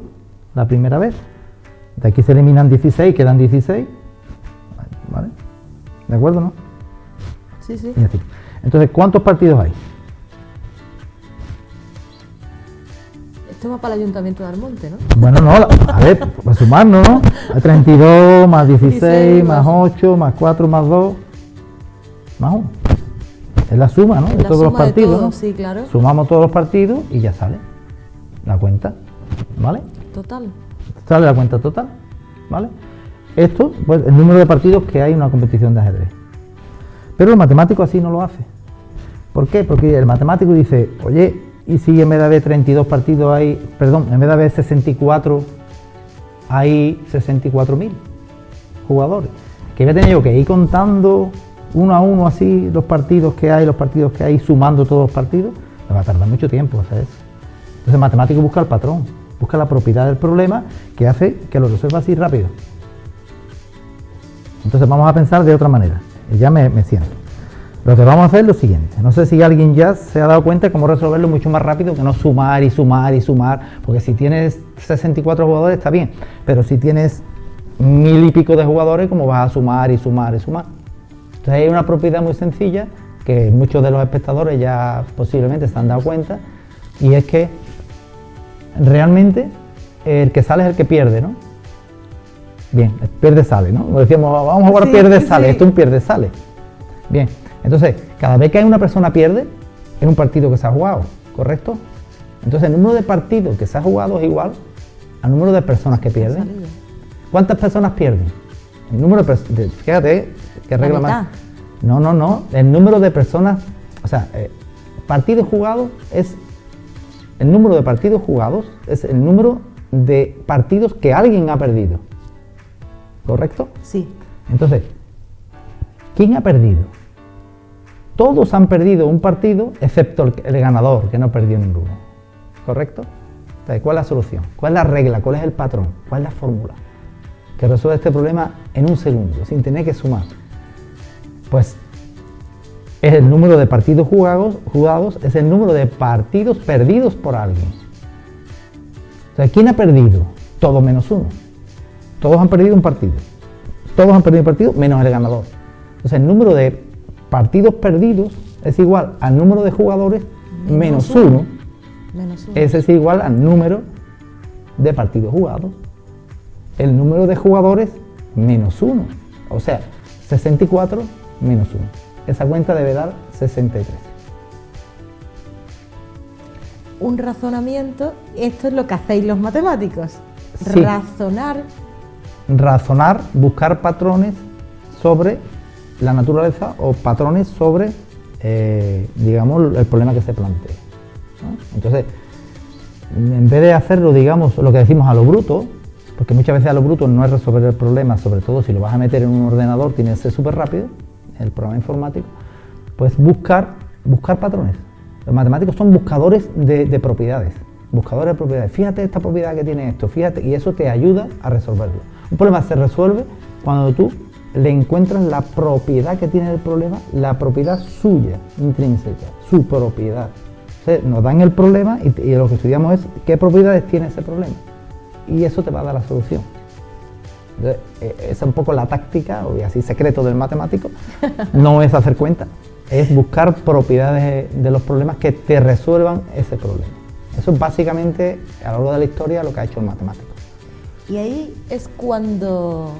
Speaker 1: la primera vez. De aquí se eliminan 16, quedan 16, ¿vale? ¿De acuerdo, no?
Speaker 2: Sí, sí.
Speaker 1: Y así. Entonces, ¿cuántos partidos hay?
Speaker 2: Esto va para el Ayuntamiento de Almonte, ¿no?
Speaker 1: Bueno, no, a ver, para sumarnos, ¿no? Hay 32 más 16 más 8 más 4 más 2 más 1. Es la suma, ¿no? De todos los partidos, ¿no?
Speaker 2: Sí, claro.
Speaker 1: Sumamos todos los partidos y ya sale la cuenta, ¿vale?
Speaker 2: Total.
Speaker 1: Sale la cuenta total, ¿vale? Esto, pues, el número de partidos que hay en una competición de ajedrez. Pero el matemático así no lo hace. ¿Por qué? Porque el matemático dice, oye, ¿y si en vez de haber 32 partidos hay, perdón, en vez de haber 64, hay 64.000 jugadores? Que voy a tener yo que ir contando uno a uno así los partidos que hay, sumando todos los partidos, me va a tardar mucho tiempo hacer eso. Entonces el matemático busca el patrón, busca la propiedad del problema que hace que lo resuelva así rápido. Entonces vamos a pensar de otra manera, y ya me siento. Lo que vamos a hacer es lo siguiente, no sé si alguien ya se ha dado cuenta de cómo resolverlo mucho más rápido que no sumar y sumar y sumar, porque si tienes 64 jugadores está bien, pero si tienes 1000 y pico de jugadores, ¿cómo vas a sumar y sumar y sumar? Entonces hay una propiedad muy sencilla que muchos de los espectadores ya posiblemente se han dado cuenta, y es que realmente el que sale es el que pierde, ¿no? Bien, el pierde-sale, ¿no? Como decíamos, vamos a jugar pierde-sale, esto es un pierde-sale. Bien, entonces, cada vez que hay una persona pierde, es un partido que se ha jugado, ¿correcto? Entonces, el número de partidos que se ha jugado es igual al número de personas que pierden. ¿Cuántas personas pierden? El número de personas, fíjate, qué regla más. No, el número de personas, o sea, partidos jugados es, el número de partidos jugados es el número de partidos que alguien ha perdido, ¿correcto?
Speaker 2: Sí.
Speaker 1: Entonces, ¿quién ha perdido? Todos han perdido un partido, excepto el ganador, que no perdió ninguno, ¿correcto? Entonces, ¿cuál es la solución? ¿Cuál es la regla? ¿Cuál es el patrón? ¿Cuál es la fórmula que resuelve este problema en un segundo, sin tener que sumar? Pues es el número de partidos jugados, es el número de partidos perdidos por alguien. O sea, ¿quién ha perdido? Todos menos uno. Todos han perdido un partido. Todos han perdido un partido menos el ganador. Entonces, el número de partidos perdidos es igual al número de jugadores menos uno. Ese es igual al número de partidos jugados. El número de jugadores menos 1. O sea, 64 menos 1. Esa cuenta debe dar 63.
Speaker 2: Un razonamiento, esto es lo que hacéis los matemáticos.
Speaker 1: Sí. Razonar, buscar patrones sobre la naturaleza o patrones sobre, digamos, el problema que se plantea, ¿no? Entonces, en vez de hacerlo, digamos, lo que decimos a lo bruto, porque muchas veces a lo bruto no es resolver el problema, sobre todo si lo vas a meter en un ordenador, tiene que ser súper rápido, el programa informático, pues buscar patrones. Los matemáticos son buscadores de propiedades, buscadores de propiedades. Fíjate esta propiedad que tiene esto, fíjate, y eso te ayuda a resolverlo. Un problema se resuelve cuando tú le encuentras la propiedad que tiene el problema, la propiedad suya, intrínseca, su propiedad. O sea, nos dan el problema y lo que estudiamos es qué propiedades tiene ese problema. Y eso te va a dar la solución. Entonces, esa es un poco la táctica, o así secreto del matemático, no es hacer cuenta, es buscar propiedades de los problemas que te resuelvan ese problema. Eso es básicamente, a lo largo de la historia, lo que ha hecho el matemático.
Speaker 2: Y ahí es cuando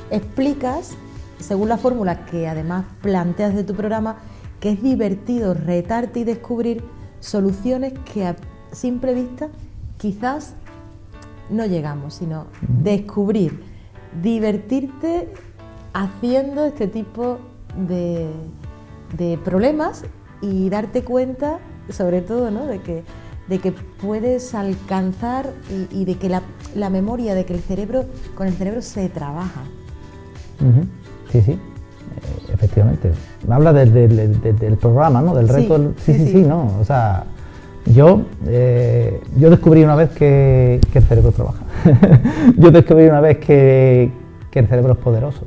Speaker 2: explicas, según la fórmula que además planteas de tu programa, que es divertido retarte y descubrir soluciones que a simple vista quizás no llegamos, sino descubrir, divertirte haciendo este tipo de problemas y darte cuenta, sobre todo, ¿no?, de que puedes alcanzar y de que la memoria, de que con el cerebro se trabaja.
Speaker 1: Sí, efectivamente. Me habla del programa, ¿no? Del reto. Sí, ¿no? O sea, yo descubrí una vez que el cerebro trabaja. Yo descubrí una vez que el cerebro es poderoso.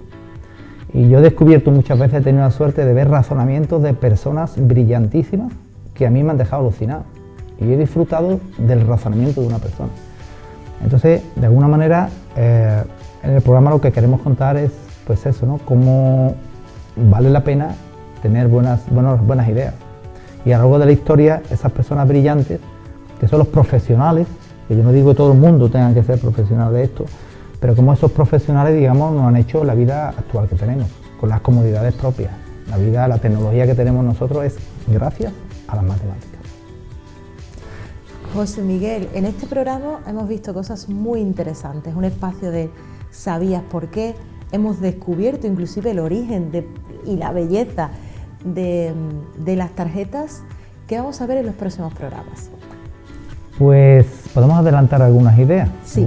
Speaker 1: Y yo he descubierto muchas veces, he tenido la suerte de ver razonamientos de personas brillantísimas que a mí me han dejado alucinado. y he disfrutado del razonamiento de una persona. Entonces, de alguna manera, en el programa lo que queremos contar es, pues eso, ¿no? Cómo vale la pena tener buenas ideas. Y a lo largo de la historia, esas personas brillantes, que son los profesionales, que yo no digo que todo el mundo tenga que ser profesional de esto, pero como esos profesionales, digamos, nos han hecho la vida actual que tenemos, con las comodidades propias. La tecnología que tenemos nosotros es gracias a las matemáticas.
Speaker 2: José Miguel, en este programa hemos visto cosas muy interesantes, un espacio de ¿sabías por qué? Hemos descubierto inclusive el origen y la belleza de las tarjetas. ¿Qué vamos a ver en los próximos programas?
Speaker 1: Pues podemos adelantar algunas ideas.
Speaker 2: Sí.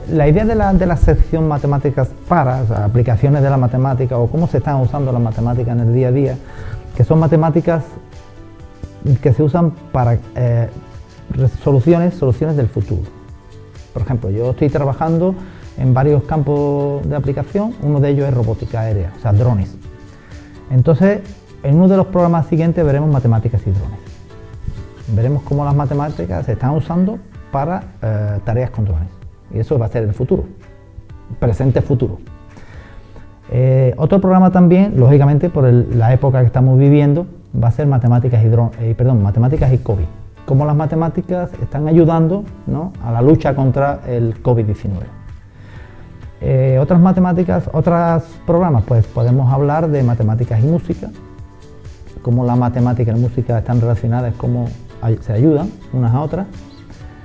Speaker 1: La idea de la sección matemáticas para, o sea, aplicaciones de la matemática o cómo se están usando las matemáticas en el día a día, que son matemáticas que se usan para soluciones del futuro. Por ejemplo, yo estoy trabajando en varios campos de aplicación, uno de ellos es robótica aérea, o sea, drones. Entonces, en uno de los programas siguientes veremos matemáticas y drones. Veremos cómo las matemáticas se están usando para tareas con drones. Y eso va a ser el futuro, presente-futuro. Otro programa también, lógicamente, por la época que estamos viviendo, va a ser matemáticas y COVID. Cómo las matemáticas están ayudando, ¿no?, a la lucha contra el COVID-19. Otros programas, pues podemos hablar de matemáticas y música, cómo la matemática y la música están relacionadas, cómo se ayudan unas a otras,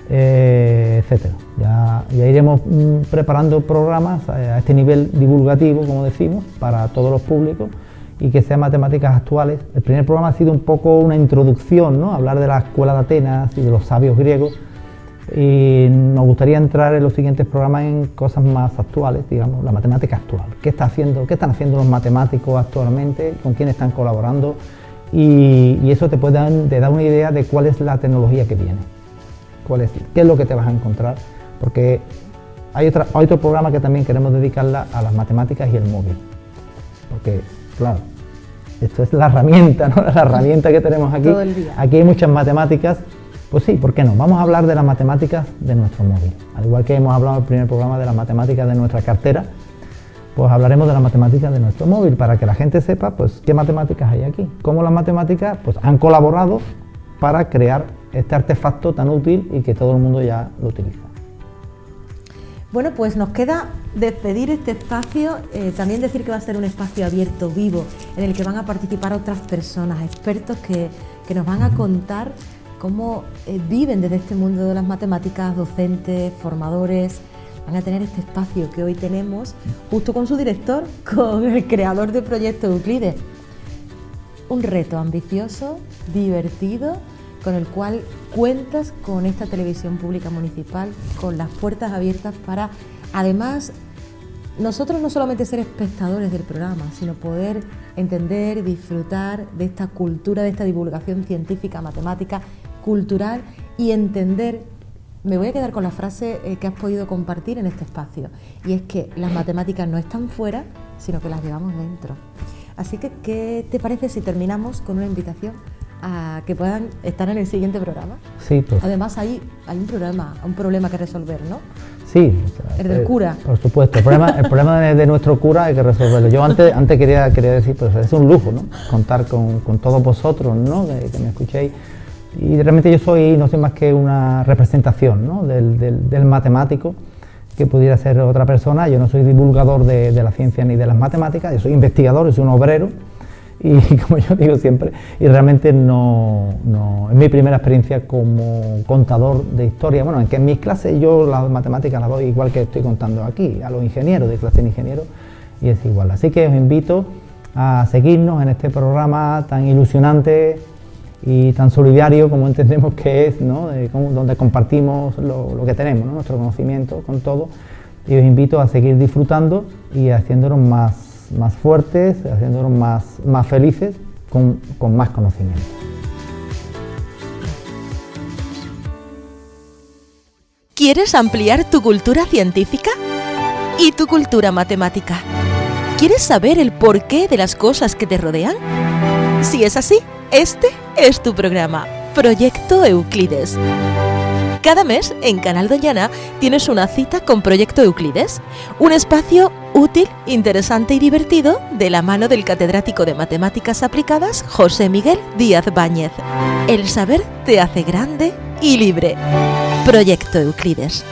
Speaker 1: etcétera. Ya iremos preparando programas a este nivel divulgativo, como decimos, para todos los públicos y que sean matemáticas actuales. El primer programa ha sido un poco una introducción, ¿no?, hablar de la escuela de Atenas y de los sabios griegos, y nos gustaría entrar en los siguientes programas en cosas más actuales, digamos, la matemática actual. ¿Qué están haciendo los matemáticos actualmente? ¿Con quién están colaborando? Y eso te da una idea de cuál es la tecnología que viene, qué es lo que te vas a encontrar, porque hay otro programa que también queremos dedicarla a las matemáticas y el móvil, porque claro, esto es la herramienta, ¿no?, la herramienta que tenemos aquí.
Speaker 2: Todo el día.
Speaker 1: Aquí hay muchas matemáticas, pues sí, ¿por qué no? Vamos a hablar de las matemáticas de nuestro móvil, al igual que hemos hablado en el primer programa de las matemáticas de nuestra cartera, pues hablaremos de las matemáticas de nuestro móvil para que la gente sepa, pues, qué matemáticas hay aquí, cómo las matemáticas, pues, han colaborado para crear este artefacto tan útil y que todo el mundo ya lo utiliza.
Speaker 2: Bueno, pues nos queda despedir este espacio, también decir que va a ser un espacio abierto, vivo, en el que van a participar otras personas, expertos que nos van a contar cómo viven desde este mundo de las matemáticas, docentes, formadores. Van a tener este espacio que hoy tenemos, justo con su director, con el creador del proyecto Euclides. Un reto ambicioso, divertido, con el cual cuentas con esta televisión pública municipal, con las puertas abiertas para, además, nosotros no solamente ser espectadores del programa, sino poder entender, disfrutar de esta cultura, de esta divulgación científica, matemática, cultural, y entender. Me voy a quedar con la frase que has podido compartir en este espacio, y es que las matemáticas no están fuera, sino que las llevamos dentro. Así que, ¿qué te parece si terminamos con una invitación a que puedan estar en el siguiente programa?
Speaker 1: Sí, pues.
Speaker 2: Además hay un problema que resolver, ¿no?
Speaker 1: Sí.
Speaker 2: El del cura.
Speaker 1: Por supuesto, el problema de nuestro cura hay que resolverlo. Yo antes quería decir, pues es un lujo, ¿no?, contar con todos vosotros, ¿no?, que me escuchéis. Y realmente yo no soy más que una representación, ¿no?, del matemático, que pudiera ser otra persona. Yo no soy divulgador de la ciencia ni de las matemáticas, yo soy investigador, yo soy un obrero, y como yo digo siempre, y realmente no es mi primera experiencia como contador de historia. Bueno, en que en mis clases yo las matemáticas las doy igual que estoy contando aquí, a los ingenieros, de clase de ingenieros, y es igual. Así que os invito a seguirnos en este programa tan ilusionante y tan solidario como entendemos que es, ¿no?, donde compartimos lo que tenemos, ¿no?, nuestro conocimiento con todo, y os invito a seguir disfrutando y haciéndonos más fuertes, haciéndonos más felices con más conocimiento.
Speaker 3: ¿Quieres ampliar tu cultura científica y tu cultura matemática? ¿Quieres saber el porqué de las cosas que te rodean? Si es así, este es tu programa, Proyecto Euclides. Cada mes en Canal Doñana tienes una cita con Proyecto Euclides, un espacio útil, interesante y divertido de la mano del catedrático de Matemáticas Aplicadas José Miguel Díaz Báñez. El saber te hace grande y libre. Proyecto Euclides.